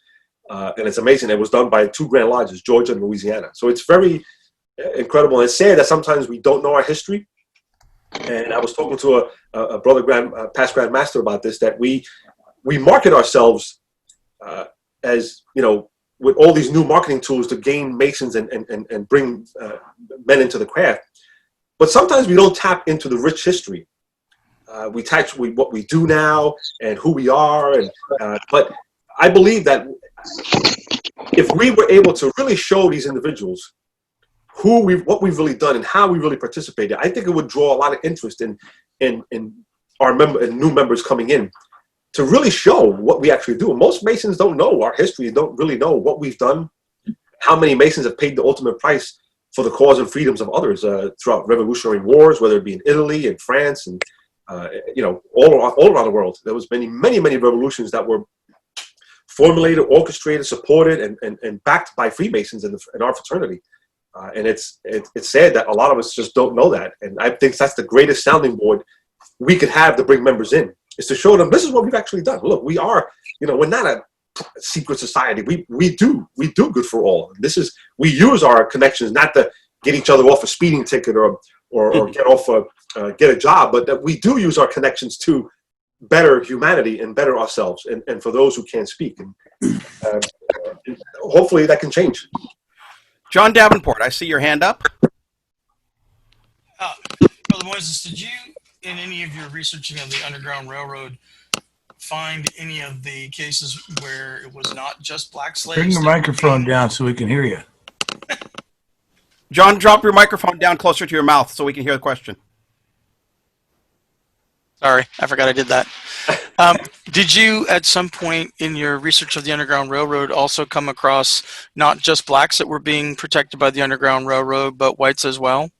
And it's amazing. It was done by 2 Grand Lodges, Georgia and Louisiana. So it's very incredible. And it's sad that sometimes we don't know our history. And I was talking to a brother, past Grand Master about this, that we market ourselves as, with all these new marketing tools to gain Masons and bring men into the craft. But sometimes we don't tap into the rich history. We touch what we do now and who we are. But I believe that if we were able to really show these individuals what we've really done and how we really participated, I think it would draw a lot of interest in our new members coming in. to really show what we actually do. Most Masons don't know our history, don't really know what we've done, how many Masons have paid the ultimate price for the cause and freedoms of others throughout revolutionary wars, whether it be in Italy and France and all around the world. There was many revolutions that were formulated, orchestrated, supported, and backed by Freemasons in our fraternity. And it's sad that a lot of us just don't know that. And I think that's the greatest sounding board we could have to bring members in, is to show them this is what we've actually done. Look, we are, we're not a secret society. We do good for all. We use our connections not to get each other off a speeding ticket or get a job, but that we do use our connections to better humanity and better ourselves, and for those who can't speak. And hopefully that can change. John Davenport, I see your hand up. Brother Moises, did you, in any of your researching of the Underground Railroad, find any of the cases where it was not just black slaves? Bring your microphone down so we can hear you. John, drop your microphone down closer to your mouth so we can hear the question. Sorry, I forgot I did that. Did you, at some point in your research of the Underground Railroad, also come across not just blacks that were being protected by the Underground Railroad, but whites as well?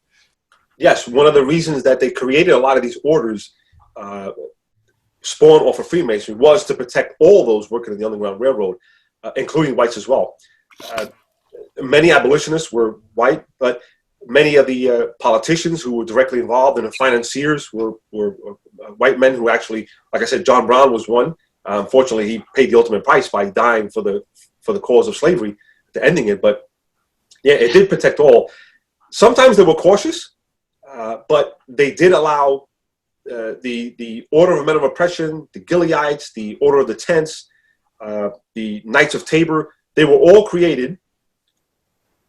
Yes, one of the reasons that they created a lot of these orders spawned off of Freemasonry was to protect all those working in the Underground Railroad, including whites as well. Many abolitionists were white, but many of the politicians who were directly involved and the financiers were white men who actually, like I said, John Brown was one. Unfortunately, he paid the ultimate price by dying for the cause of slavery, to ending it. But yeah, it did protect all. Sometimes they were cautious, but they did allow the Order of Men of Oppression, the Gileadites, the Order of the Tents, the Knights of Tabor. They were all created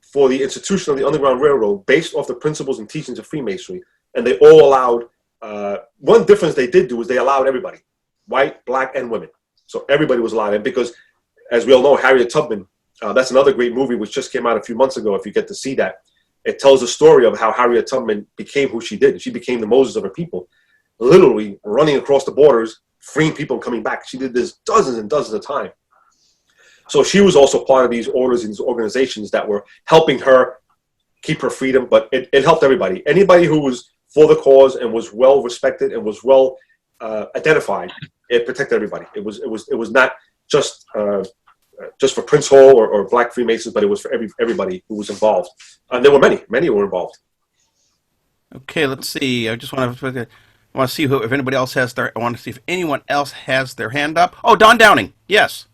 for the institution of the Underground Railroad based off the principles and teachings of Freemasonry. And they all allowed, one difference they did do is they allowed everybody, white, black, and women. So everybody was allowed in because, as we all know, Harriet Tubman, that's another great movie which just came out a few months ago, if you get to see that. It tells the story of how Harriet Tubman became who she did. She became the Moses of her people, literally running across the borders, freeing people and coming back. She did this dozens and dozens of times. So she was also part of these orders and these organizations that were helping her keep her freedom, but it helped everybody. Anybody who was for the cause and was well respected and was well identified, it protected everybody. It was not just for Prince Hall or Black Freemasons, but it was for everybody who was involved. And there were many were involved. Okay, let's see. I just want to see if anybody else has I want to see if anyone else has their hand up. Oh, Don Downing. Yes.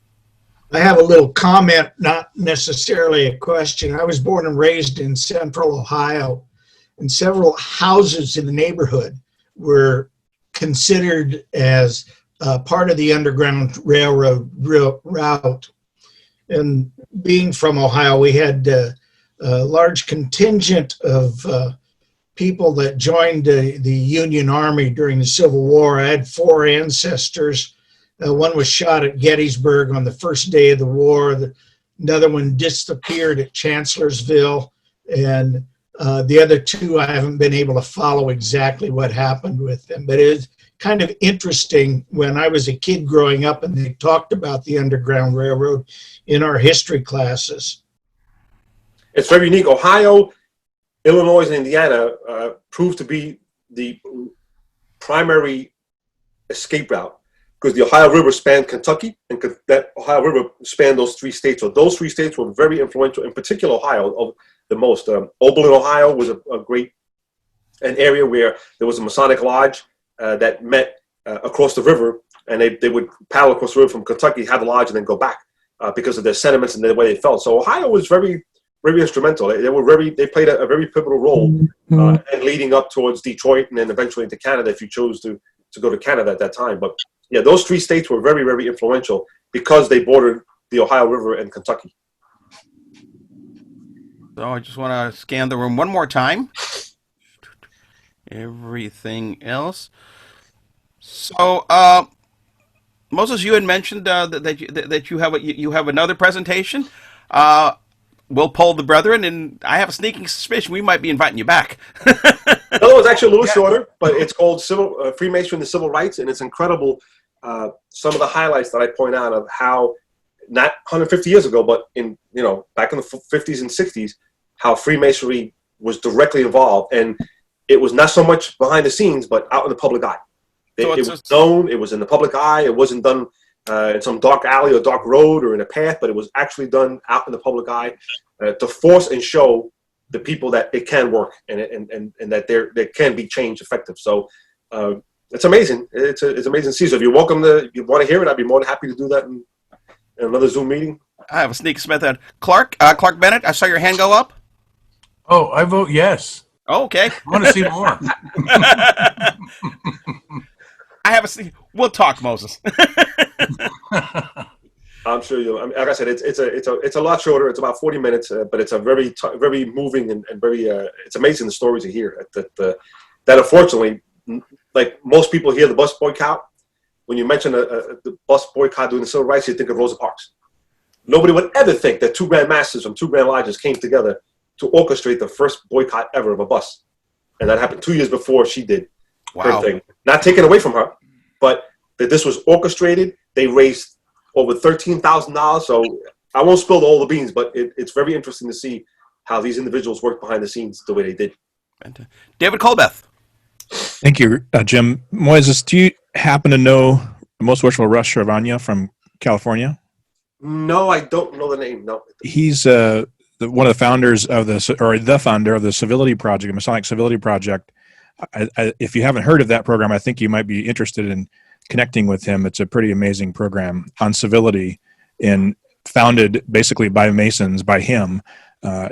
I have a little comment, not necessarily a question. I was born and raised in central Ohio, and several houses in the neighborhood were considered as part of the Underground Railroad route. And being from Ohio, we had a large contingent of people that joined the Union Army during the Civil War. I had 4 ancestors. One was shot at Gettysburg on the first day of the war. Another one disappeared at Chancellorsville. And the other 2, I haven't been able to follow exactly what happened with them. But it's kind of interesting when I was a kid growing up and they talked about the Underground Railroad in our history classes. It's very unique. Ohio, Illinois, and Indiana proved to be the primary escape route, because the Ohio River spanned Kentucky, and that Ohio River spanned those 3 states. So those 3 states were very influential, in particular Ohio, the most. Oberlin, Ohio was an area where there was a Masonic lodge that met across the river, and they would paddle across the river from Kentucky, have a lodge, and then go back because of their sentiments and the way they felt. So Ohio was very, very instrumental. They played a very pivotal role and leading up towards Detroit and then eventually into Canada if you chose to go to Canada at that time. But yeah, those 3 states were very, very influential because they bordered the Ohio River and Kentucky. So I just want to scan the room one more time. Everything else. So, Moses, you had mentioned that you have another presentation. We'll poll the brethren, and I have a sneaking suspicion we might be inviting you back. No, it's actually a little shorter, but it's called Freemasonry and the Civil Rights, and it's incredible some of the highlights that I point out of how, not 150 years ago, but in, back in the 50s and 60s, how Freemasonry was directly involved. And it was not so much behind the scenes, but out in the public eye. It was known, it was in the public eye. It wasn't done in some dark alley or dark road or in a path, but it was actually done out in the public eye to force and show the people that it can work and that there can be change effective. So it's amazing. It's amazing to see. So if you want to hear it, I'd be more than happy to do that in another Zoom meeting. I have a sneak Smith. Clark Bennett, I saw your hand go up. Oh, I vote yes. Oh, okay. I want to see more. I have a. We'll talk, Moses. I'm sure you'll. Like I said, it's a lot shorter. It's about 40 minutes, but it's a very very moving and very. It's amazing the stories you hear. That unfortunately, like most people hear the bus boycott. When you mention the bus boycott during the civil rights, you think of Rosa Parks. Nobody would ever think that two Grand Masters from two Grand Lodges came together to orchestrate the first boycott ever of a bus, and that happened 2 years before she did. Wow. Thing. Not taken away from her, but that this was orchestrated. They raised over $13,000. So I won't spill all the beans, but it's very interesting to see how these individuals worked behind the scenes the way they did. David Colbeth. Thank you, Jim. Moises, do you happen to know Most Worshipful Russ Shervanya from California? No, I don't know the name. No. He's one of the founders of the founder of the Civility Project, the Masonic Civility Project. If you haven't heard of that program, I think you might be interested in connecting with him. It's a pretty amazing program on civility and founded basically by Masons, by him,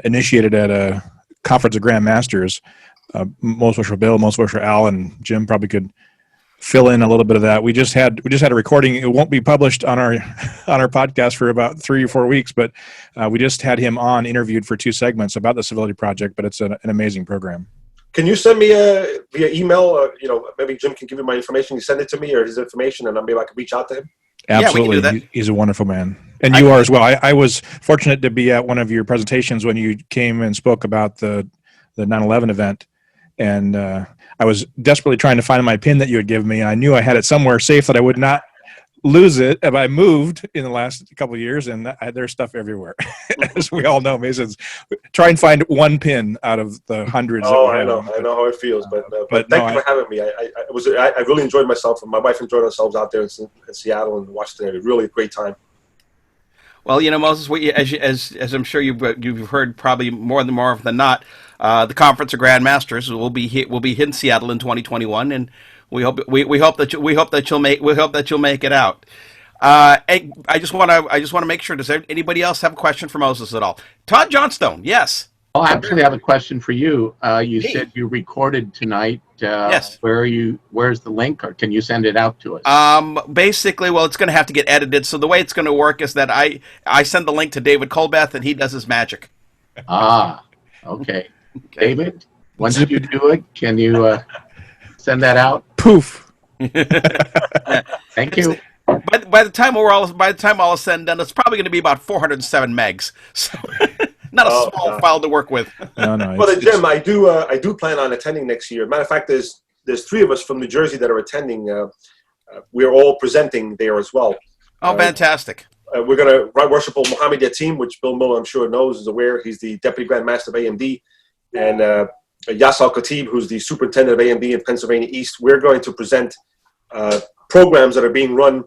initiated at a conference of Grand Masters. Most Worshipful Bill, Most Worshipful Al, and Jim probably could fill in a little bit of that. We just had a recording. It won't be published on our podcast for about 3 or 4 weeks, but we just had him on, interviewed for 2 segments about the Civility Project. But it's an amazing program. Can you send me via email? Maybe Jim can give you my information. You send it to me or his information, and maybe I can reach out to him. Absolutely, yeah, we can do that. He's a wonderful man, and you are as well. I was fortunate to be at one of your presentations when you came and spoke about the 9/11 event, and I was desperately trying to find my pin that you had given me. I knew I had it somewhere safe that I would not lose it if I moved in the last couple of years, and there's stuff everywhere. As we all know, Masons try and find one pin out of the hundreds. Oh, I know how it feels, but thank you for having me. I really enjoyed myself, and my wife enjoyed ourselves out there in Seattle and Washington. It was really a great time. Well, Moses, as I'm sure you've heard probably more often than not, the Conference of Grand Masters will be in Seattle in 2021, and we hope that you'll make it out. I just want to make sure. Does anybody else have a question for Moses at all? Todd Johnstone, yes. I actually have a question for you. You said you recorded tonight. Yes. Where's the link, or can you send it out to us? Basically, it's going to have to get edited. So the way it's going to work is that I send the link to David Colbeth, and he does his magic. Okay. David, once you do it, can you send that out? Poof. Thank you. By the time all is said and done, it's probably going to be about 407 megs. So not a small file to work with. No. Well, Jim, I do plan on attending next year. Matter of fact, there's 3 of us from New Jersey that are attending. We're all presenting there as well. Oh, fantastic. We're going to Right Worshipful Mohammed Yatim, which Bill Miller, I'm sure, is aware. He's the Deputy Grand Master of AMD. And Yasal Khatib, who's the Superintendent of AMD in Pennsylvania East. We're going to present programs that are being run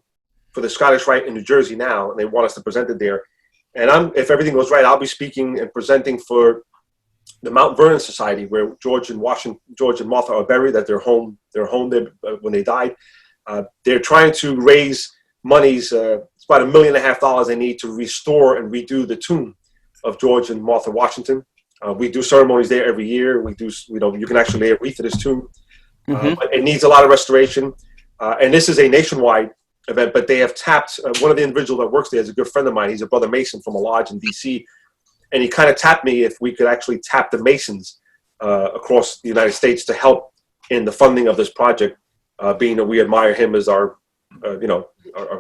for the Scottish Rite in New Jersey now, and they want us to present it there. And if everything goes right, I'll be speaking and presenting for the Mount Vernon Society, where George and Martha are buried at their home there when they died. They're trying to raise monies. It's about $1.5 million they need to restore and redo the tomb of George and Martha Washington. We do ceremonies there every year. We do, you can actually lay a wreath at his tomb. But it needs a lot of restoration. And this is a nationwide event, but they have tapped one of the individuals that works there is a good friend of mine. He's a brother Mason from a lodge in DC. And he kind of tapped me if we could actually tap the Masons across the United States to help in the funding of this project, being that we admire him as our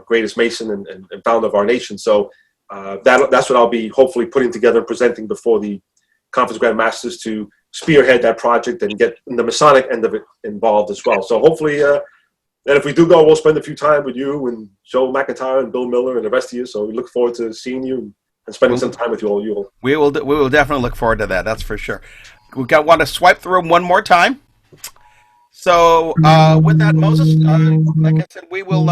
greatest Mason and founder of our nation. So that's what I'll be hopefully putting together and presenting before the Conference Grand Masters to spearhead that project and get the Masonic end of it involved as well. So hopefully And if we do go, we'll spend a few time with you and Joe McIntyre and Bill Miller and the rest of you. So we look forward to seeing you and spending some time with you all. We will definitely look forward to that. That's for sure. We want to swipe the room one more time. So with that, Moses, like I said, we will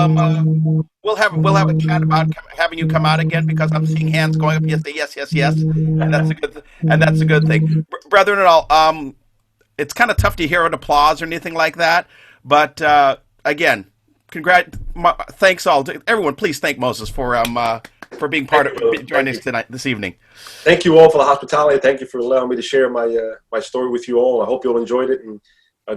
we'll have a chat about having you come out again, because I'm seeing hands going up. Yes, and that's a good thing. Brethren and all, it's kind of tough to hear an applause or anything like that, but again, thanks all everyone. Please thank Moses for being joining us this evening. Thank you all for the hospitality. Thank you for allowing me to share my story with you all. I hope you'll enjoyed it, and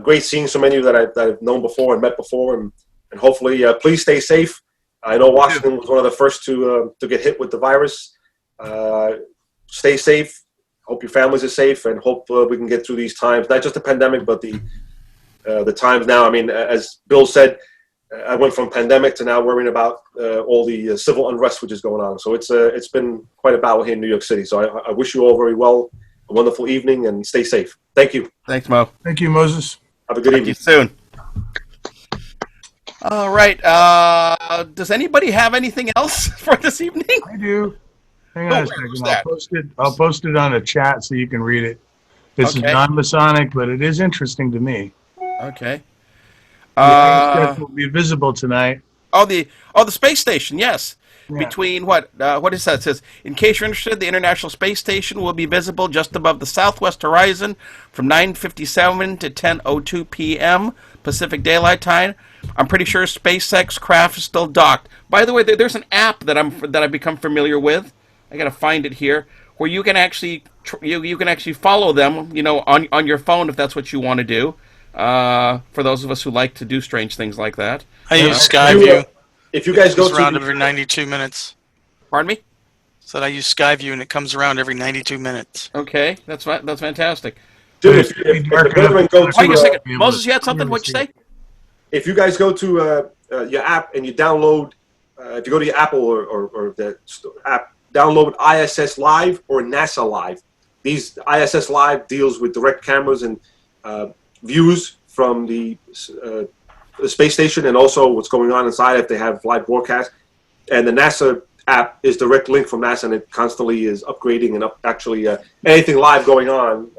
great seeing so many of you that I've known before and met before, and hopefully please stay safe. I know Washington was one of the first to get hit with the virus. Stay safe. Hope your families are safe, and hope we can get through these times. Not just the pandemic, but the times now. I mean, as Bill said, I went from pandemic to now worrying about all the civil unrest which is going on. So it's been quite a battle here in New York City. So I wish you all very well, a wonderful evening, and stay safe. Thank you. Thanks, Mo. Thank you, Moses. Have a good evening. See you soon. All right. Does anybody have anything else for this evening? I do. Hang on a second. I'll post it on a chat so you can read it. This is non-Masonic, but it is interesting to me. Okay. The will be visible tonight. The space station, yes. Yeah. Between what is that? It says, in case you're interested, the International Space Station will be visible just above the southwest horizon from 9:57 to 10:02 p.m. Pacific Daylight Time. I'm pretty sure SpaceX craft is still docked. By the way, there's an app that I've become familiar with. I gotta find it here, where you can actually you can actually follow them, on your phone if that's what you want to do. For those of us who like to do strange things like that. I use Skyview. If you guys go around every 92 minutes. Pardon me? Said I use Skyview and it comes around every 92 minutes. Okay, that's fantastic. Dude, if the brethren go to... Wait a second. Moses, you had something? What'd you say? If you guys go to your app and you download, if you go to your Apple or the app, download ISS Live or NASA Live. These ISS Live deals with direct cameras and views from the space station, and also what's going on inside if they have live broadcast. And the NASA app is direct link from NASA, and it constantly is upgrading and actually anything live going on.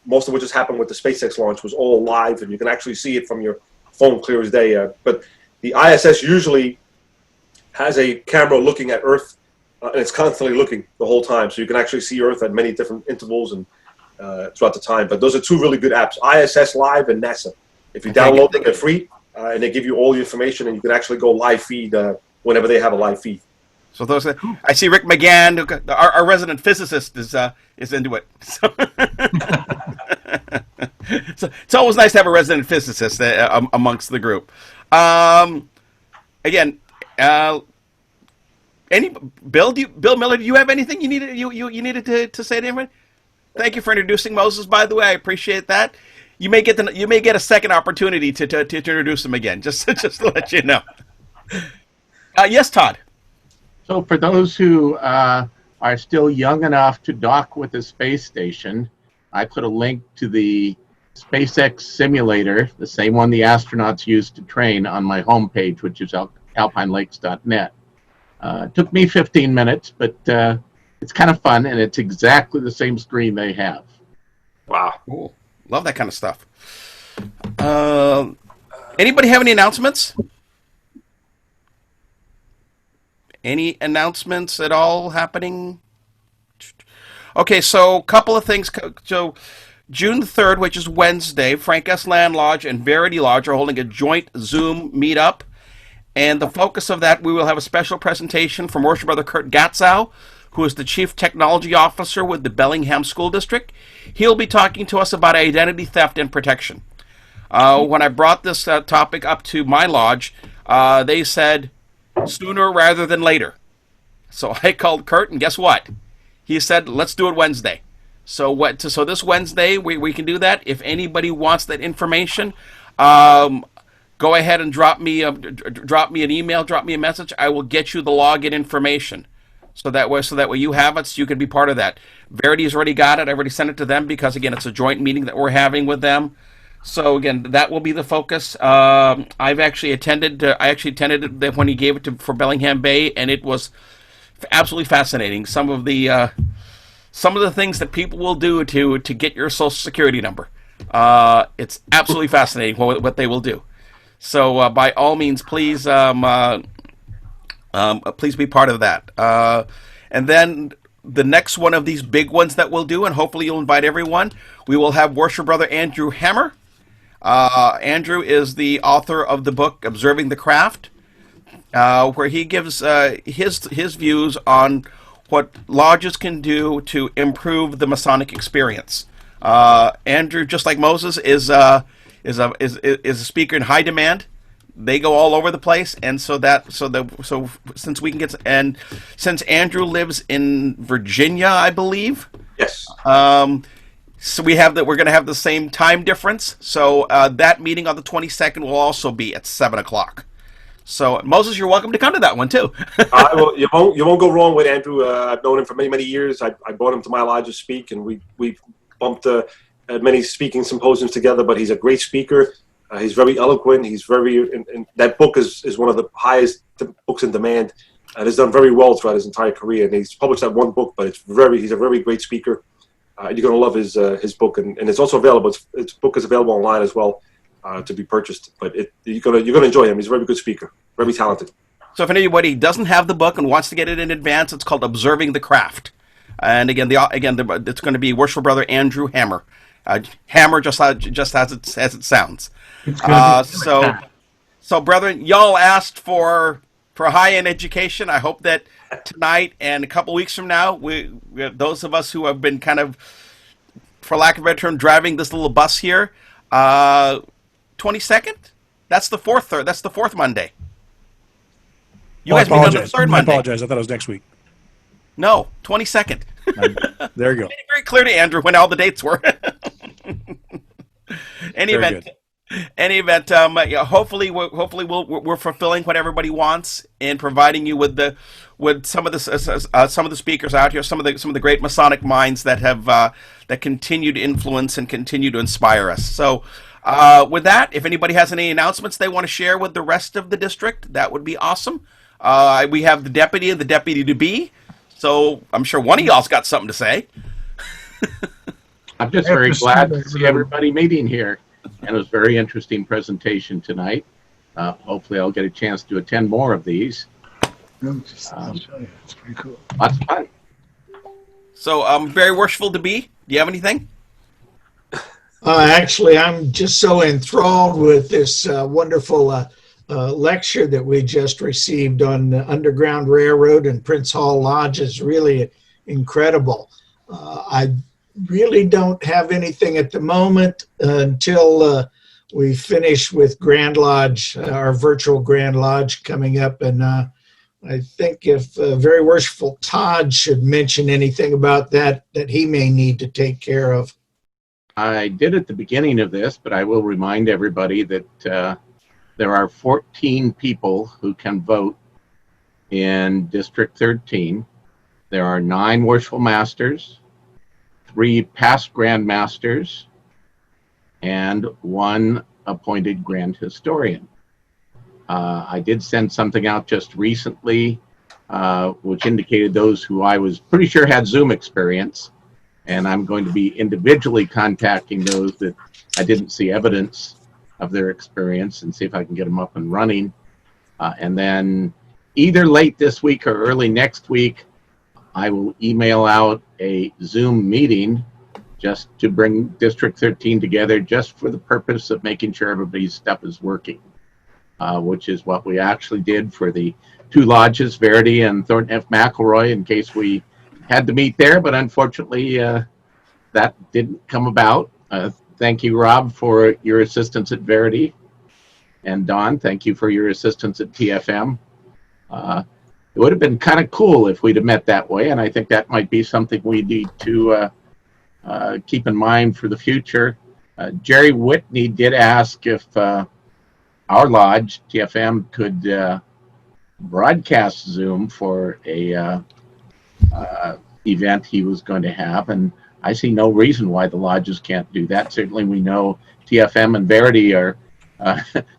Most of what just happened with the SpaceX launch was all live, and you can actually see it from your phone clear as day. But the ISS usually has a camera looking at Earth, and it's constantly looking the whole time, so you can actually see Earth at many different intervals and throughout the time. But those are two really good apps, ISS Live and NASA. If you download them, they're free, and they give you all the information, and you can actually go live feed whenever they have a live feed. So those, I see Rick McGann, our resident physicist, is into it. So it's always nice to have a resident physicist amongst the group. Again, Bill Miller, do you have anything you needed to say to anybody? Thank you for introducing Moses. By the way, I appreciate that. You may get a second opportunity to introduce him again. Just to let you know. Yes, Todd. So for those who are still young enough to dock with the space station, I put a link to the SpaceX simulator, the same one the astronauts use to train, on my homepage, which is alpinelakes.net. It took me 15 minutes, but it's kind of fun, and it's exactly the same screen they have. Wow. Cool. Love that kind of stuff. Anybody have any announcements? Any announcements at all happening? Okay, so a couple of things. So June 3rd, which is Wednesday, Frank S. Land Lodge and Verity Lodge are holding a joint Zoom meetup. And the focus of that, we will have a special presentation from Worship Brother Kurt Gatzow, who is the Chief Technology Officer with the Bellingham School District. He'll be talking to us about identity theft and protection. When I brought this topic up to my lodge, they said sooner rather than later. So I called Kurt, and guess what? He said, let's do it Wednesday. So this Wednesday, we can do that. If anybody wants that information, go ahead and drop me an email, drop me a message. I will get you the login information. So that way you have it, so you can be part of that. Verity's already got it. I already sent it to them because, again, it's a joint meeting that we're having with them. So again, that will be the focus. I've actually attended. I actually attended it when he gave it for Bellingham Bay, and it was absolutely fascinating. Some of the things that people will do to get your social security number. It's absolutely fascinating what they will do. So by all means, please please be part of that. And then the next one of these big ones that we'll do, and hopefully you'll invite everyone, we will have Worship Brother Andrew Hammer. Andrew is the author of the book Observing the Craft, where he gives his views on what lodges can do to improve the Masonic experience. Andrew, just like Moses, is a speaker in high demand. They go all over the place, and since Andrew lives in Virginia, I believe. Yes. So we're going to have the same time difference. So that meeting on the 22nd will also be at 7:00. So Moses, you're welcome to come to that one too. You won't go wrong with Andrew. I've known him for many years. I brought him to my lodge to speak, and we bumped many speaking symposiums together. But he's a great speaker. He's very eloquent. He's and that book is one of the highest books in demand, and has done very well throughout his entire career. And he's published that one book, but he's a very great speaker. You're going to love his book, and it's also available. His book is available online as well to be purchased. But you're going to enjoy him. He's a very good speaker, very talented. So if anybody doesn't have the book and wants to get it in advance, it's called Observing the Craft. And again, it's going to be Worship Brother Andrew Hammer. Hammer just as it sounds. So brethren, y'all asked for high-end education. I hope that tonight and a couple weeks from now, we those of us who have been kind of, for lack of a better term, driving this little bus here, 22nd. That's the fourth Monday. You guys meet on the third Monday. I apologize. I thought it was next week. No, 22nd. There you go. Made it very clear to Andrew when all the dates were. Any event, hopefully we're fulfilling what everybody wants and providing you with some of the speakers out here, some of the great Masonic minds that have that continue to influence and continue to inspire us. So, with that, if anybody has any announcements they want to share with the rest of the district, that would be awesome. We have the deputy and the deputy to be, so I'm sure one of y'all's got something to say. I'm just very glad to see everybody meeting here, and it was a very interesting presentation tonight. Hopefully I'll get a chance to attend more of these. I'll show you. It's pretty cool. Lots of fun. So, very worshipful to be. Do you have anything? Actually, I'm just so enthralled with this wonderful lecture that we just received on the Underground Railroad and Prince Hall Lodge. Is really incredible. I really don't have anything at the moment until we finish with Grand Lodge, our virtual Grand Lodge coming up. And I think if Very Worshipful Todd should mention anything about that he may need to take care of. I did at the beginning of this, but I will remind everybody that there are 14 people who can vote in District 13. There are 9 Worshipful Masters, 3 past Grand Masters, and 1 appointed Grand Historian. I did send something out just recently, which indicated those who I was pretty sure had Zoom experience, and I'm going to be individually contacting those that I didn't see evidence of their experience and see if I can get them up and running. And then either late this week or early next week, I will email out a Zoom meeting just to bring District 13 together just for the purpose of making sure everybody's stuff is working, which is what we actually did for the 2 lodges, Verity and Thornton F. McElroy, in case we had to meet there, but unfortunately that didn't come about. Thank you, Rob, for your assistance at Verity. And Don, thank you for your assistance at TFM. It would have been kind of cool if we'd have met that way, and I think that might be something we need to keep in mind for the future. Jerry Whitney did ask if our lodge, TFM, could broadcast Zoom for a event he was going to have, and I see no reason why the lodges can't do that. Certainly, we know TFM and Verity are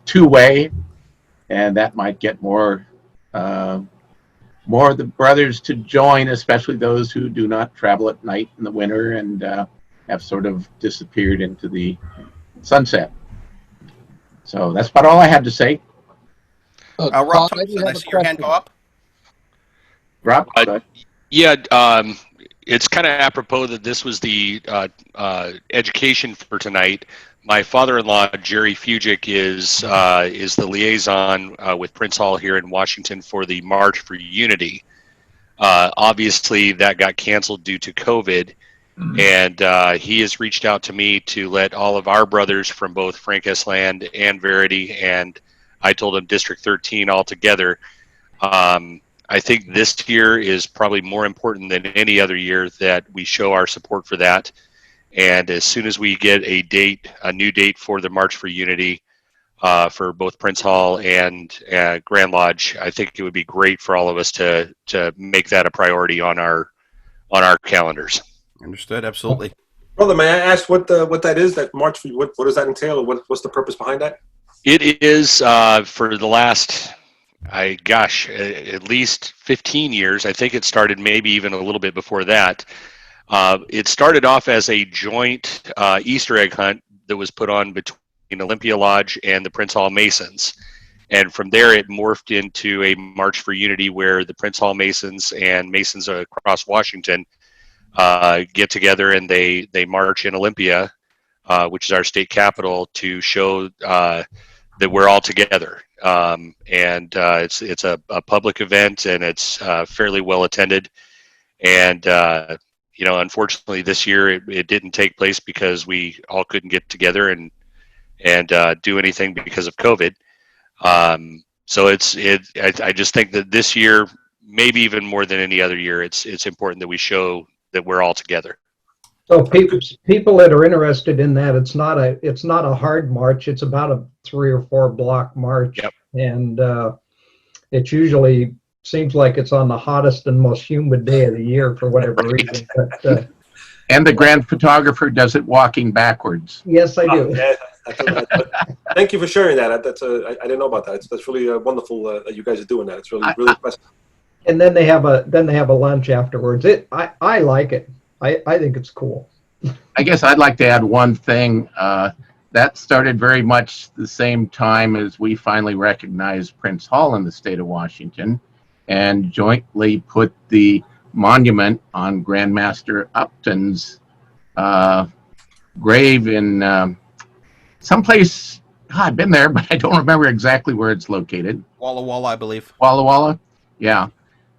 two-way, and that might get more of the brothers to join, especially those who do not travel at night in the winter and have sort of disappeared into the sunset. So that's about all I have to say. Rob Todd, Thompson, I see your hand go up. Rob? go ahead. Yeah, it's kind of apropos that this was the education for tonight. My father-in-law, Jerry Fugic, is the liaison with Prince Hall here in Washington for the March for Unity. Obviously, that got canceled due to COVID, and he has reached out to me to let all of our brothers from both Frank S. Land and Verity, and I told him District 13 all together. I think this year is probably more important than any other year that we show our support for that. And as soon as we get a new date for the March for Unity for both Prince Hall and Grand Lodge, I think it would be great for all of us to make that a priority on our calendars. Understood, absolutely. Brother, may I ask what that is? That March for what does that entail? What's the purpose behind that? It is for the last, at least 15 years. I think it started maybe even a little bit before that. It started off as a joint Easter egg hunt that was put on between Olympia Lodge and the Prince Hall Masons. And from there, it morphed into a March for Unity where the Prince Hall Masons and Masons across Washington get together and they march in Olympia, which is our state capital, to show that we're all together. It's a public event, and it's fairly well attended. And unfortunately, this year it didn't take place because we all couldn't get together and do anything because of COVID. So I just think that this year, maybe even more than any other year, it's important that we show that we're all together. So people that are interested in that, it's not a hard march. It's about a 3 or 4 block march. Yep. And it usually seems like it's on the hottest and most humid day of the year for whatever reason. But, and the grand photographer does it walking backwards. yes, I do. Thank you for sharing that. I didn't know about that. That's really wonderful that you guys are doing that. It's really impressive. And then they have a lunch afterwards. I like it. I think it's cool. I guess I'd like to add one thing. That started very much the same time as we finally recognized Prince Hall in the state of Washington and jointly put the monument on Grandmaster Upton's grave in someplace. I've been there, but I don't remember exactly where it's located. Walla Walla, I believe. Walla Walla? Yeah.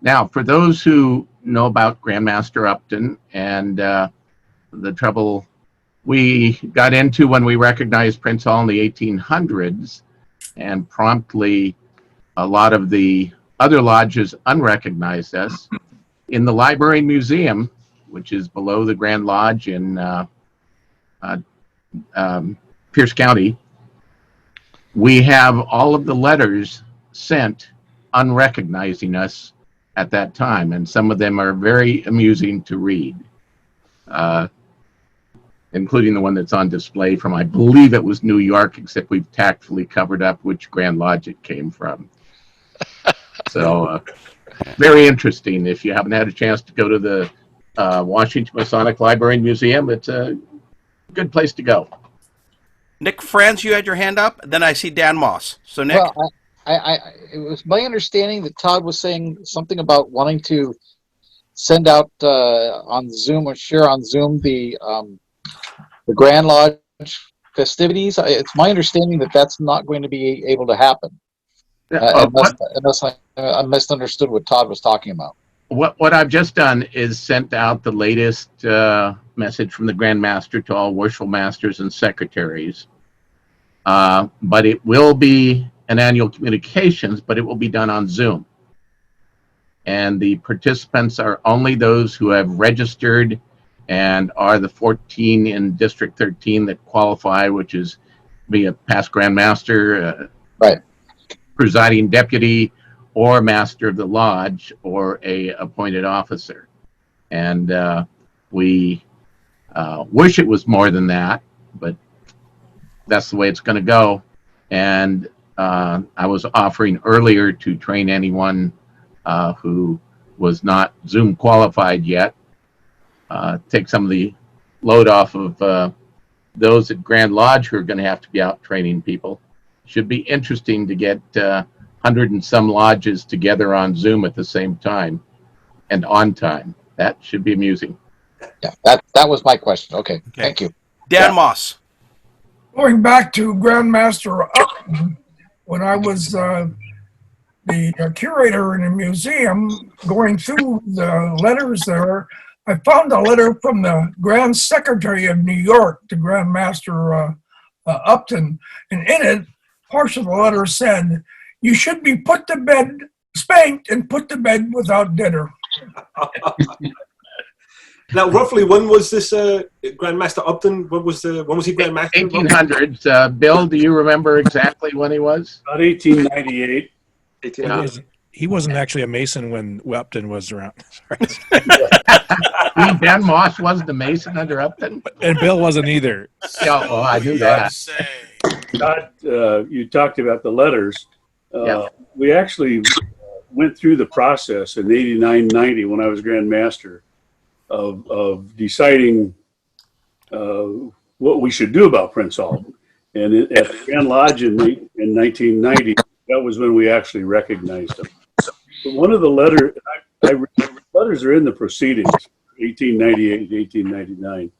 Now, for those who know about Grandmaster Upton and the trouble we got into when we recognized Prince Hall in the 1800s, and promptly a lot of the other lodges unrecognized us, in the Library Museum, which is below the Grand Lodge in Pierce County, we have all of the letters sent unrecognizing us at that time, and some of them are very amusing to read, including the one that's on display from, I believe it was New York, except we've tactfully covered up which Grand Lodge it came from. So very interesting. If you haven't had a chance to go to the Washington Masonic Library and Museum, it's a good place to go. Nick Franz, you had your hand up. Then I see Dan Moss. So Nick. Well, it was my understanding that Todd was saying something about wanting to send out on Zoom or share on Zoom the Grand Lodge festivities. It's my understanding that that's not going to be able to happen, unless I misunderstood what Todd was talking about. What I've just done is sent out the latest message from the Grand Master to all worshipful masters and secretaries. But it will be an annual communications, but it will be done on Zoom. And the participants are only those who have registered and are the 14 in District 13 that qualify, which is be a past Grand Master, right, presiding deputy, or master of the lodge, or a appointed officer. And we Wish it was more than that, but that's the way it's going to go. And I was offering earlier to train anyone who was not Zoom qualified yet, take some of the load off of those at Grand Lodge who are going to have to be out training people. Should be interesting to get 100 and some lodges together on Zoom at the same time and on time. That should be amusing. Yeah, that was my question. Okay. Thank you. Dan Moss. Going back to Grandmaster Upton, when I was the curator in a museum, going through the letters there, I found a letter from the Grand Secretary of New York to Grandmaster Upton, and in it, portion of the letter said, "You should be put to bed, spanked, and put to bed without dinner." Now, roughly, when was this Grandmaster Upton? When was he Grandmaster? 1800s. Bill, do you remember exactly when he was? About 1898. He wasn't actually a Mason when Upton was around. Dan Moss wasn't a Mason under Upton? And Bill wasn't either. Yeah, well, I knew that. Todd, you talked about the letters. Yeah. We actually went through the process in 89-90 when I was Grand Master of deciding what we should do about Prince Albert. And at the Grand Lodge in 1990, that was when we actually recognized him. But one of the letters are in the proceedings, 1898, 1899.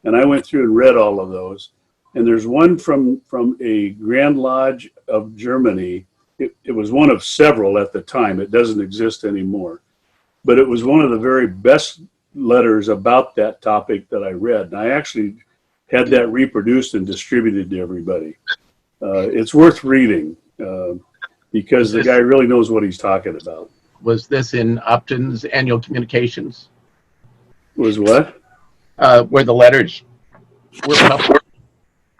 And I went through and read all of those. And there's one from a Grand Lodge of Germany. It was one of several at the time. It doesn't exist anymore. But it was one of the very best letters about that topic that I read. And I actually had that reproduced and distributed to everybody. It's worth reading because the guy really knows what he's talking about. Was this in Upton's annual communications? Was what? Where the letters were published?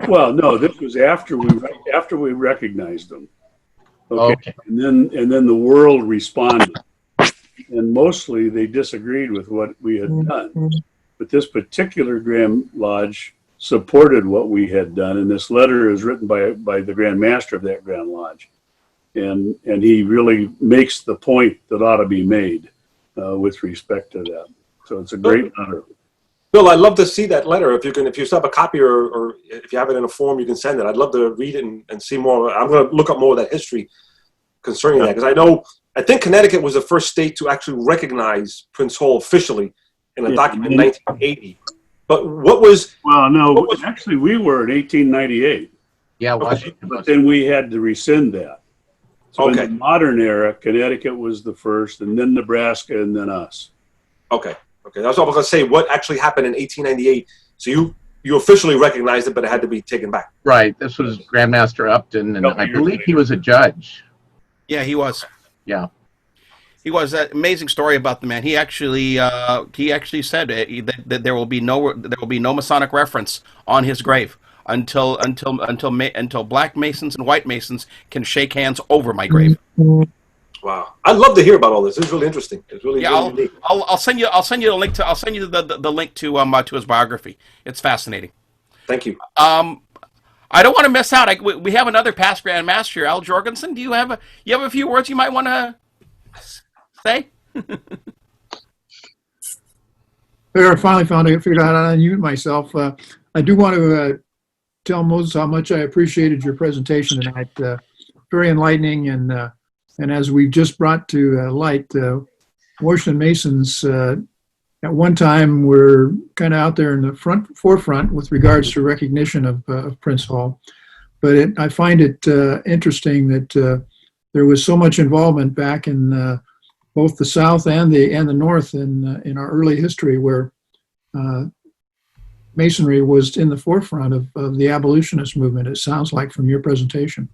Well, no, this was after we recognized them. Okay. And then the world responded. And mostly they disagreed with what we had done. But this particular Grand Lodge supported what we had done. And this letter is written by the Grand Master of that Grand Lodge. And he really makes the point that ought to be made with respect to that. So it's a great letter. Bill, I'd love to see that letter. If you still have a copy or if you have it in a form, you can send it. I'd love to read it and see more. I'm going to look up more of that history concerning that, because I think Connecticut was the first state to actually recognize Prince Hall officially in a document in 1980. But what was... Well, no, actually we were in 1898. Yeah, Washington. But then we had to rescind that. So in the modern era, Connecticut was the first, and then Nebraska, and then us. Okay. That's what I was going to say. What actually happened in 1898? So you officially recognized it, but it had to be taken back. Right. This was Grandmaster Upton, and I believe he was a judge. Yeah, he was. Yeah. He was. An amazing story about the man. He actually said that there will be no Masonic reference on his grave until Black Masons and White Masons can shake hands over my grave. Wow, I'd love to hear about all this. It's really interesting. It's really unique. I'll send you the link to the link to his biography. It's fascinating. Thank you. I don't want to miss out. We have another past Grand Master, Al Jorgensen. Do you have a few words you might want to say? I finally figured out how to unmute myself. I do want to tell Moses how much I appreciated your presentation tonight. Very enlightening, and as we've just brought to light, Washington Masons at one time were kind of out there in the forefront with regards to recognition of Prince Hall. But I find it interesting that there was so much involvement back in both the South and the North in our early history, where Masonry was in the forefront of the abolitionist movement, it sounds like from your presentation.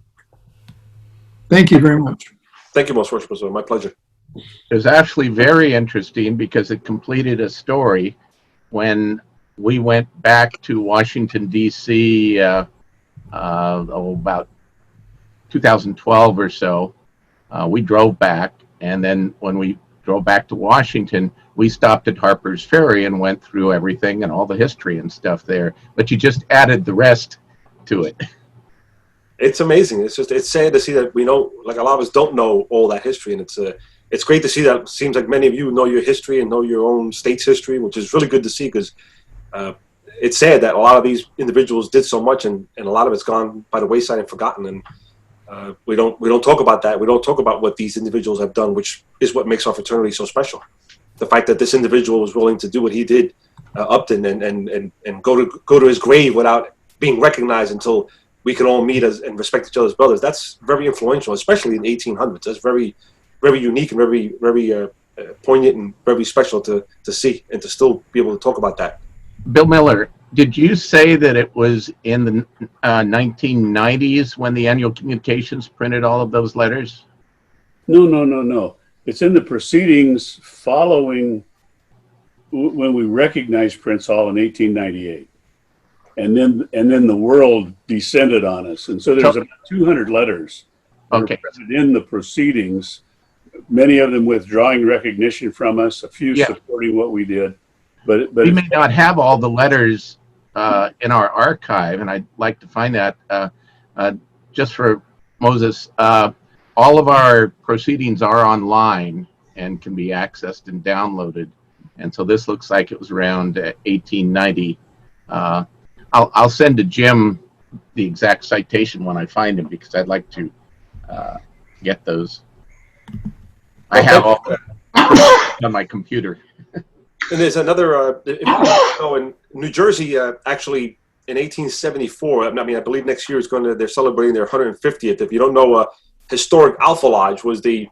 Thank you very much. Thank you, Most Worshipful. My pleasure. It was actually very interesting because it completed a story when we went back to Washington, D.C. About 2012 or so. We drove back, and then when we drove back to Washington, we stopped at Harper's Ferry and went through everything and all the history and stuff there. But you just added the rest to it. It's amazing. It's sad to see that we know, like a lot of us don't know all that history, and it's great to see that. It seems like many of you know your history and know your own state's history, which is really good to see, because it's sad that a lot of these individuals did so much, and a lot of it's gone by the wayside and forgotten. And we don't talk about that. We don't talk about what these individuals have done, which is what makes our fraternity so special. The fact that this individual was willing to do what he did, Upton, and go to his grave without being recognized until we can all meet and respect each other's brothers. That's very influential, especially in the 1800s. That's very, very unique and very, very poignant and very special to see and to still be able to talk about that. Bill Miller, did you say that it was in the 1990s when the annual communications printed all of those letters? No. It's in the proceedings following when we recognized Prince Hall in 1898. And then the world descended on us. And so there's about 200 letters in the proceedings, many of them withdrawing recognition from us, a few supporting what we did. But we may not have all the letters in our archive, and I'd like to find that. Just for Moses, all of our proceedings are online and can be accessed and downloaded. And so this looks like it was around 1890. I'll send to Jim the exact citation when I find him, because I'd like to get those. I have all on my computer. And there's another, in New Jersey, actually in 1874, I believe next year they're celebrating their 150th. If you don't know, Historic Alpha Lodge was the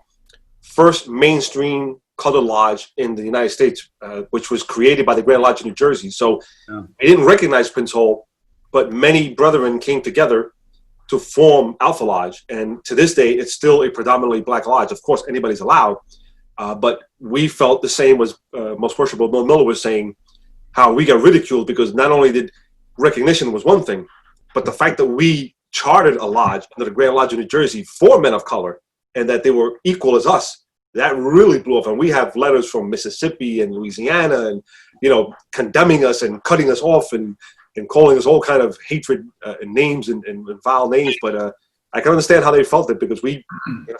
first mainstream colored lodge in the United States, which was created by the Grand Lodge of New Jersey. So they didn't recognize Prince Hall, but many brethren came together to form Alpha Lodge. And to this day, it's still a predominantly black lodge. Of course, anybody's allowed. But we felt the same as Most Worshipful Bill Miller was saying, how we got ridiculed because not only did recognition was one thing, but the fact that we chartered a lodge under the Grand Lodge of New Jersey for men of color and that they were equal as us, that really blew up. And we have letters from Mississippi and Louisiana and, condemning us and cutting us off and calling us all kind of hatred and names and vile names. But I can understand how they felt it, because we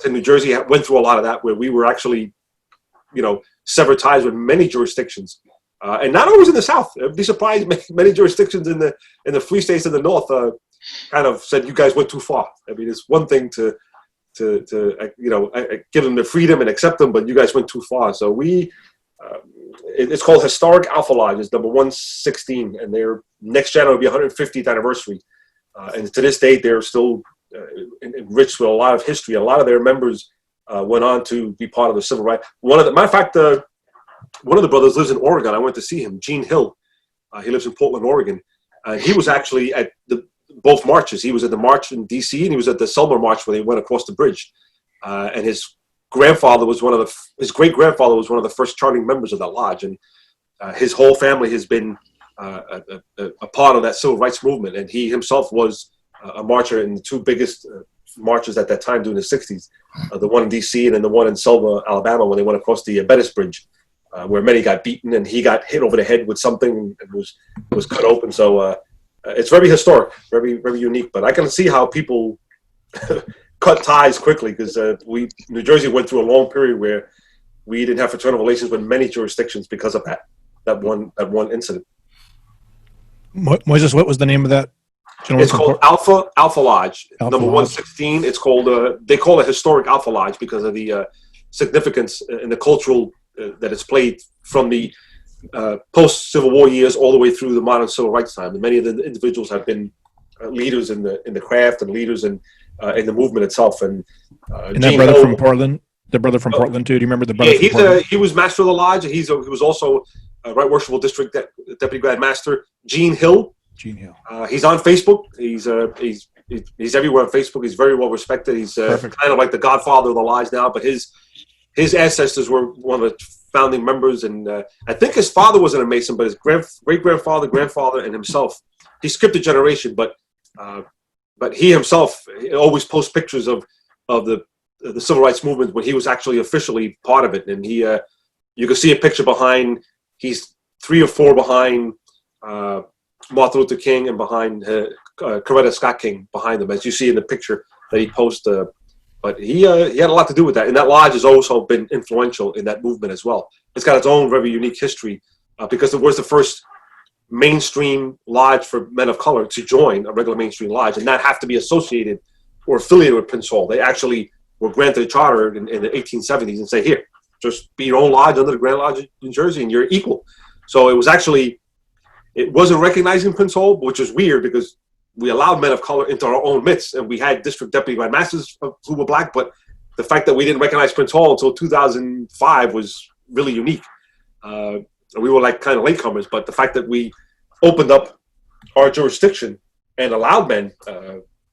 in New Jersey went through a lot of that, where we were actually, severed ties with many jurisdictions, and not always in the South. I'd be surprised. Many jurisdictions in the free states in the North kind of said, "You guys went too far." I mean, it's one thing to give them the freedom and accept them, but you guys went too far. So it's called Historic Alpha Lodge. It's number 116, and their next January will be 150th anniversary. And to this date, they're still enriched with a lot of history. A lot of their members went on to be part of the civil rights. Matter of fact, one of the brothers lives in Oregon. I went to see him, Gene Hill. He lives in Portland, Oregon. He was actually at both marches. He was at the march in D.C. and he was at the Selma March where they went across the bridge. And his grandfather was his great-grandfather was one of the first charting members of that lodge. And his whole family has been a part of that civil rights movement. And he himself was a marcher in the two biggest marches at that time during the 60s, the one in D.C. and then the one in Selma, Alabama, when they went across the Baptiste bridge, where many got beaten and he got hit over the head with something and was cut open. So it's very historic, very, very unique. But I can see how people cut ties quickly, because New Jersey went through a long period where we didn't have fraternal relations with many jurisdictions because of that one incident. Moises, what was the name of that? It's called Alpha Lodge, number 116. It's called they call it Historic Alpha Lodge because of the significance in the cultural that it's played from the post-Civil War years all the way through the modern civil rights time. And many of the individuals have been leaders in the craft and leaders in the movement itself. And that brother from Portland, the brother from Portland too. Do you remember the brother? Yeah, he was master of the lodge. He was also Right Worshipful District Deputy Grand Master. Gene Hill. He's on Facebook. He's everywhere on Facebook. He's very well respected. He's kind of like the godfather of the lodge now. But his ancestors were one of the founding members, and I think his father wasn't a Mason, but his great-grandfather, grandfather, and himself. He skipped a generation, but he himself always posts pictures of the civil rights movement when he was actually officially part of it, and he you can see a picture behind. He's 3 or 4 behind Martin Luther King and behind Coretta Scott King behind them, as you see in the picture that he posted. But he had a lot to do with that. And that lodge has also been influential in that movement as well. It's got its own very unique history because it was the first mainstream lodge for men of color to join a regular mainstream lodge and not have to be associated or affiliated with Prince Hall. They actually were granted a charter in the 1870s and say, here, just be your own lodge under the Grand Lodge of New Jersey and you're equal. So it wasn't recognizing Prince Hall, which is weird because we allowed men of color into our own midst, and we had district deputy grand masters who were black, but the fact that we didn't recognize Prince Hall until 2005 was really unique. We were like kind of latecomers, but the fact that we opened up our jurisdiction and allowed men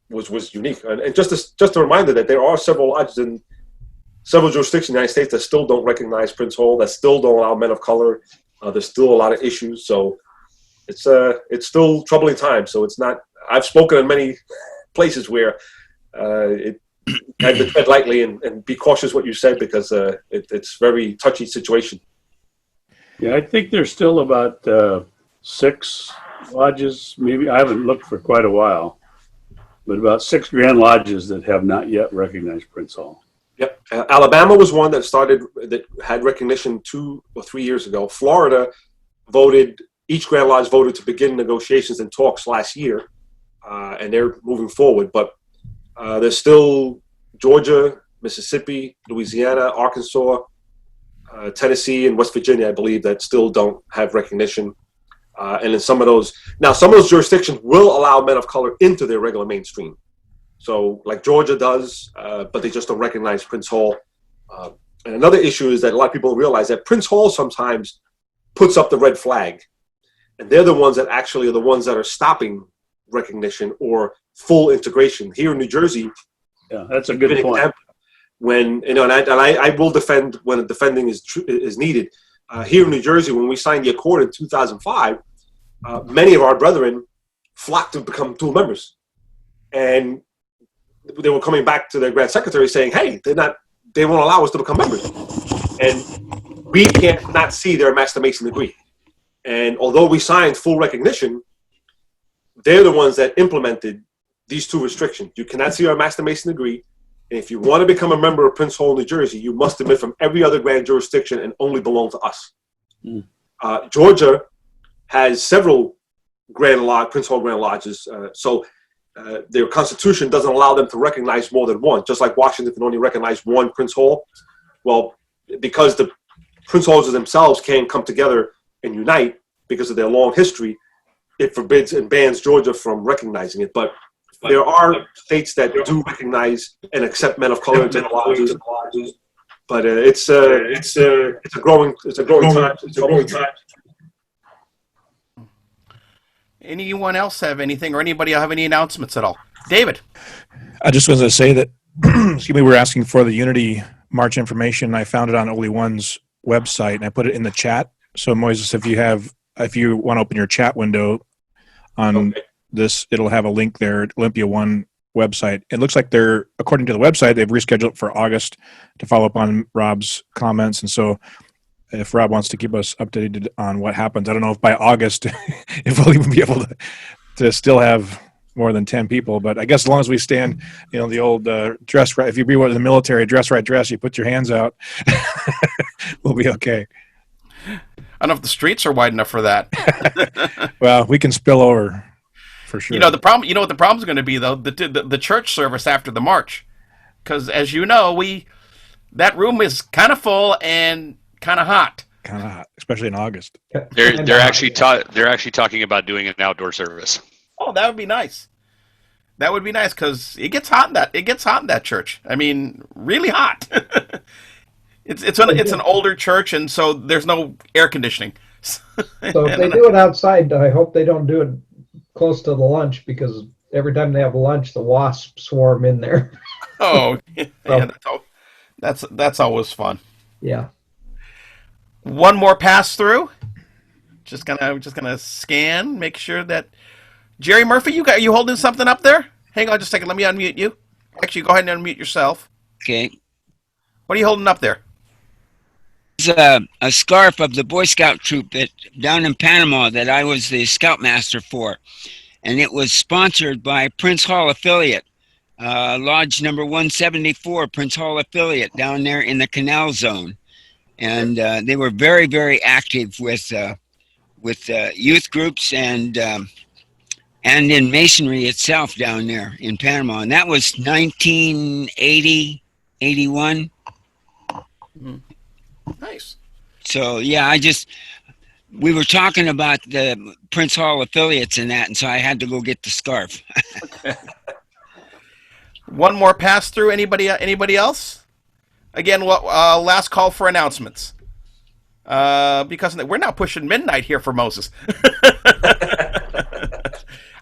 was unique. And just a reminder that there are several lodges in several jurisdictions in the United States that still don't recognize Prince Hall, that still don't allow men of color. There's still a lot of issues, so it's still troubling times. So it's not. I've spoken in many places where I had to tread lightly and be cautious what you said because it's very touchy situation. Yeah, I think there's still about 6 lodges, maybe. I haven't looked for quite a while, but about 6 Grand Lodges that have not yet recognized Prince Hall. Yep. Alabama was one that had recognition 2 or 3 years ago. Florida each Grand Lodge voted to begin negotiations and talks last year, and they're moving forward. But there's still Georgia, Mississippi, Louisiana, Arkansas, Tennessee, and West Virginia, I believe, that still don't have recognition. And in some of those jurisdictions will allow men of color into their regular mainstream. So like Georgia does, but they just don't recognize Prince Hall. And another issue is that a lot of people realize that Prince Hall sometimes puts up the red flag. And they're the ones that actually are the ones that are stopping recognition or full integration. Here in New Jersey, yeah, that's a good point. When and I will defend when defending is needed. Here in New Jersey, when we signed the accord in 2005, many of our brethren flocked to become dual members, and they were coming back to their grand secretary saying, "Hey, they won't allow us to become members," and we can't not see their Master Mason degree. And although we signed full recognition, they're the ones that implemented these 2 restrictions. You cannot see our Master Mason degree. And if you want to become a member of Prince Hall, New Jersey, you must admit from every other grand jurisdiction and only belong to us. Mm. Georgia has several Prince Hall Grand Lodges. So their constitution doesn't allow them to recognize more than one, just like Washington can only recognize 1 Prince Hall. Well, because the Prince Halls themselves can't come together and unite because of their long history, it forbids and bans Georgia from recognizing it. But there are states that do recognize and accept men of color into the lodges. But it's a growing time. Anyone else have anything, or anybody have any announcements at all? David. I just was going to say that, excuse me, we're asking for the Unity March information. I found it on Only One's website, and I put it in the chat. So, Moises, if you want to open your chat window on this, it'll have a link there, Olympia One website. It looks like according to the website, they've rescheduled it for August to follow up on Rob's comments. And so if Rob wants to keep us updated on what happens, I don't know if by August, if we'll even be able to still have more than 10 people, but I guess as long as we stand, the old dress right, if you be one of the military, dress right, you put your hands out, we'll be okay. I don't know if the streets are wide enough for that. Well, we can spill over for sure. What the problem is going to be, though, the church service after the march, because as you know, that room is kind of full and kind of hot. Kind of hot, especially in August. They're actually talking about doing an outdoor service. Oh, that would be nice. That would be nice because it gets hot in that church. I mean, really hot. It's an older church, and so there's no air conditioning. So if they do it outside, I hope they don't do it close to the lunch, because every time they have lunch, the wasps swarm in there. Oh, yeah, that's always fun. Yeah. One more pass through. Just gonna scan, make sure that Jerry Murphy, are you holding something up there? Hang on just a second. Let me unmute you. Actually, go ahead and unmute yourself. Okay. What are you holding up there? a scarf of the Boy Scout troop that down in Panama that I was the scoutmaster for, and it was sponsored by Prince Hall Affiliate, Lodge number 174, Prince Hall Affiliate down there in the Canal Zone, and they were very, very active with youth groups and in Masonry itself down there in Panama, and that was 1980, 81. Nice. So yeah, we were talking about the Prince Hall affiliates and that, and so I had to go get the scarf. Okay. One more pass through. Anybody else? Again, last call for announcements. Because we're now pushing midnight here for Moses.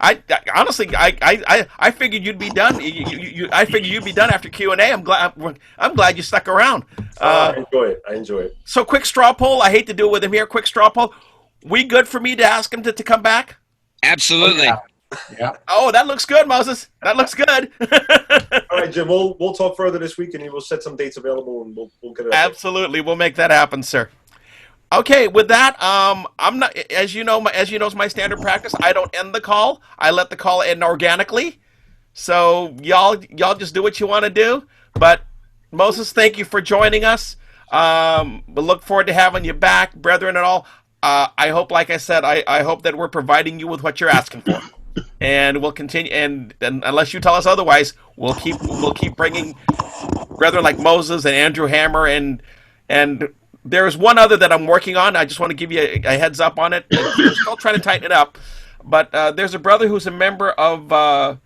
I honestly, I figured you'd be done. I figured you'd be done after Q&A. I'm glad you stuck around. I enjoy it. So, quick straw poll. I hate to do it with him here. Quick straw poll. We good for me to ask him to come back? Absolutely. Yeah. Oh, that looks good, Moses. That looks good. All right, Jim. We'll talk further this week, and we'll set some dates available, and we'll get it. Absolutely, we'll make that happen, sir. Okay, with that, I'm not, as you know, is my standard practice. I don't end the call. I let the call end organically. So y'all just do what you want to do. But Moses, thank you for joining us. We look forward to having you back, brethren, and all. I hope, like I said, I hope that we're providing you with what you're asking for, and we'll continue. And unless you tell us otherwise, we'll keep bringing brethren like Moses and Andrew Hammer and. There's one other that I'm working on. I just want to give you a heads up on it. We're still trying to tighten it up. But there's a brother who's a member of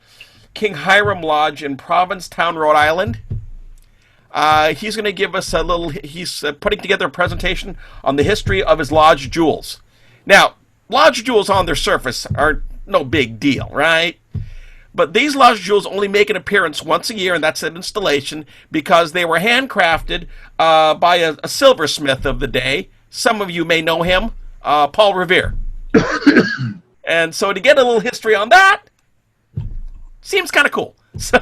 King Hiram Lodge in Provincetown, Rhode Island. He's going to give us he's putting together a presentation on the history of his lodge jewels. Now, lodge jewels on their surface are no big deal, right? But these lodge jewels only make an appearance once a year, and that's an installation, because they were handcrafted by a silversmith of the day. Some of you may know him, Paul Revere. And so to get a little history on that, seems kind of cool. So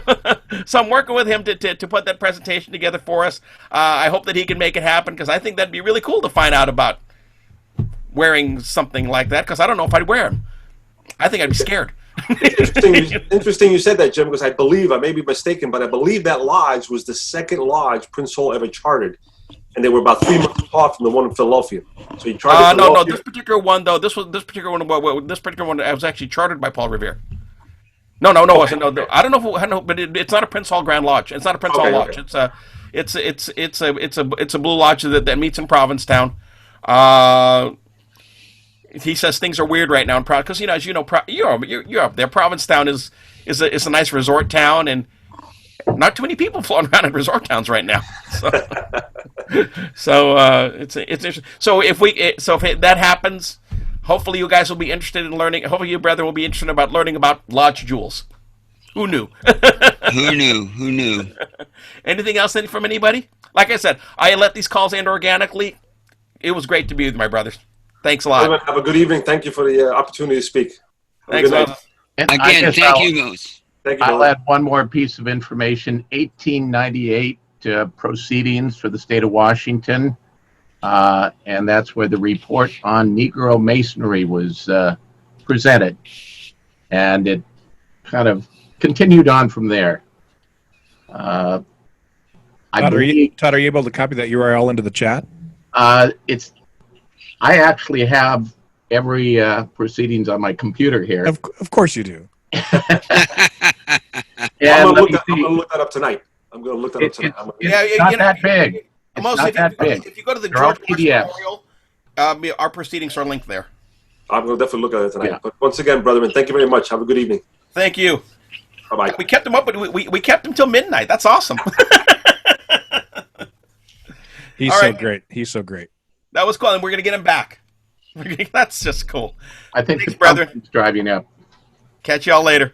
I'm working with him to put that presentation together for us. I hope that he can make it happen, because I think that'd be really cool to find out about wearing something like that, because I don't know if I'd wear them. I think I'd be scared. Interesting you said that, Jim, because I may be mistaken, but I believe that lodge was the second lodge Prince Hall ever chartered, and they were about 3 months apart from the one in Philadelphia. So he chartered. No. This particular one was actually chartered by Paul Revere. No, it wasn't. No, I don't know, but it's not a Prince Hall Grand Lodge. It's not a Prince Hall Lodge. Okay. It's a Blue Lodge that meets in Provincetown. He says things are weird right now in because as you know, you're up there. Provincetown is a nice resort town, and not too many people floating around in resort towns right now. So it's interesting. So if that happens, hopefully you guys will be interested in learning. Hopefully your brother will be interested about learning about lodge jewels. Who knew? Who knew? Anything else from anybody? Like I said, I let these calls end organically. It was great to be with my brothers. Thanks a lot. Have a good evening. Thank you for the opportunity to speak. Thanks, Moses. Again, thank you, Moses. I'll add one more piece of information. 1898 proceedings for the state of Washington, and that's where the report on Negro Masonry was presented, and it kind of continued on from there. Todd, are you able to copy that URL into the chat? I actually have every proceedings on my computer here. Of course you do. I'm going to look that up tonight. It's not that big. It's not that big. If you go to the George Bush Memorial, our proceedings are linked there. I'm going to definitely look at it tonight. Yeah. But once again, brother, thank you very much. Have a good evening. Thank you. Bye-bye. We kept him up, but we kept him till midnight. That's awesome. He's so great. He's so great. That was cool, and we're going to get him back. That's just cool. I think the brother is driving up. Catch y'all later.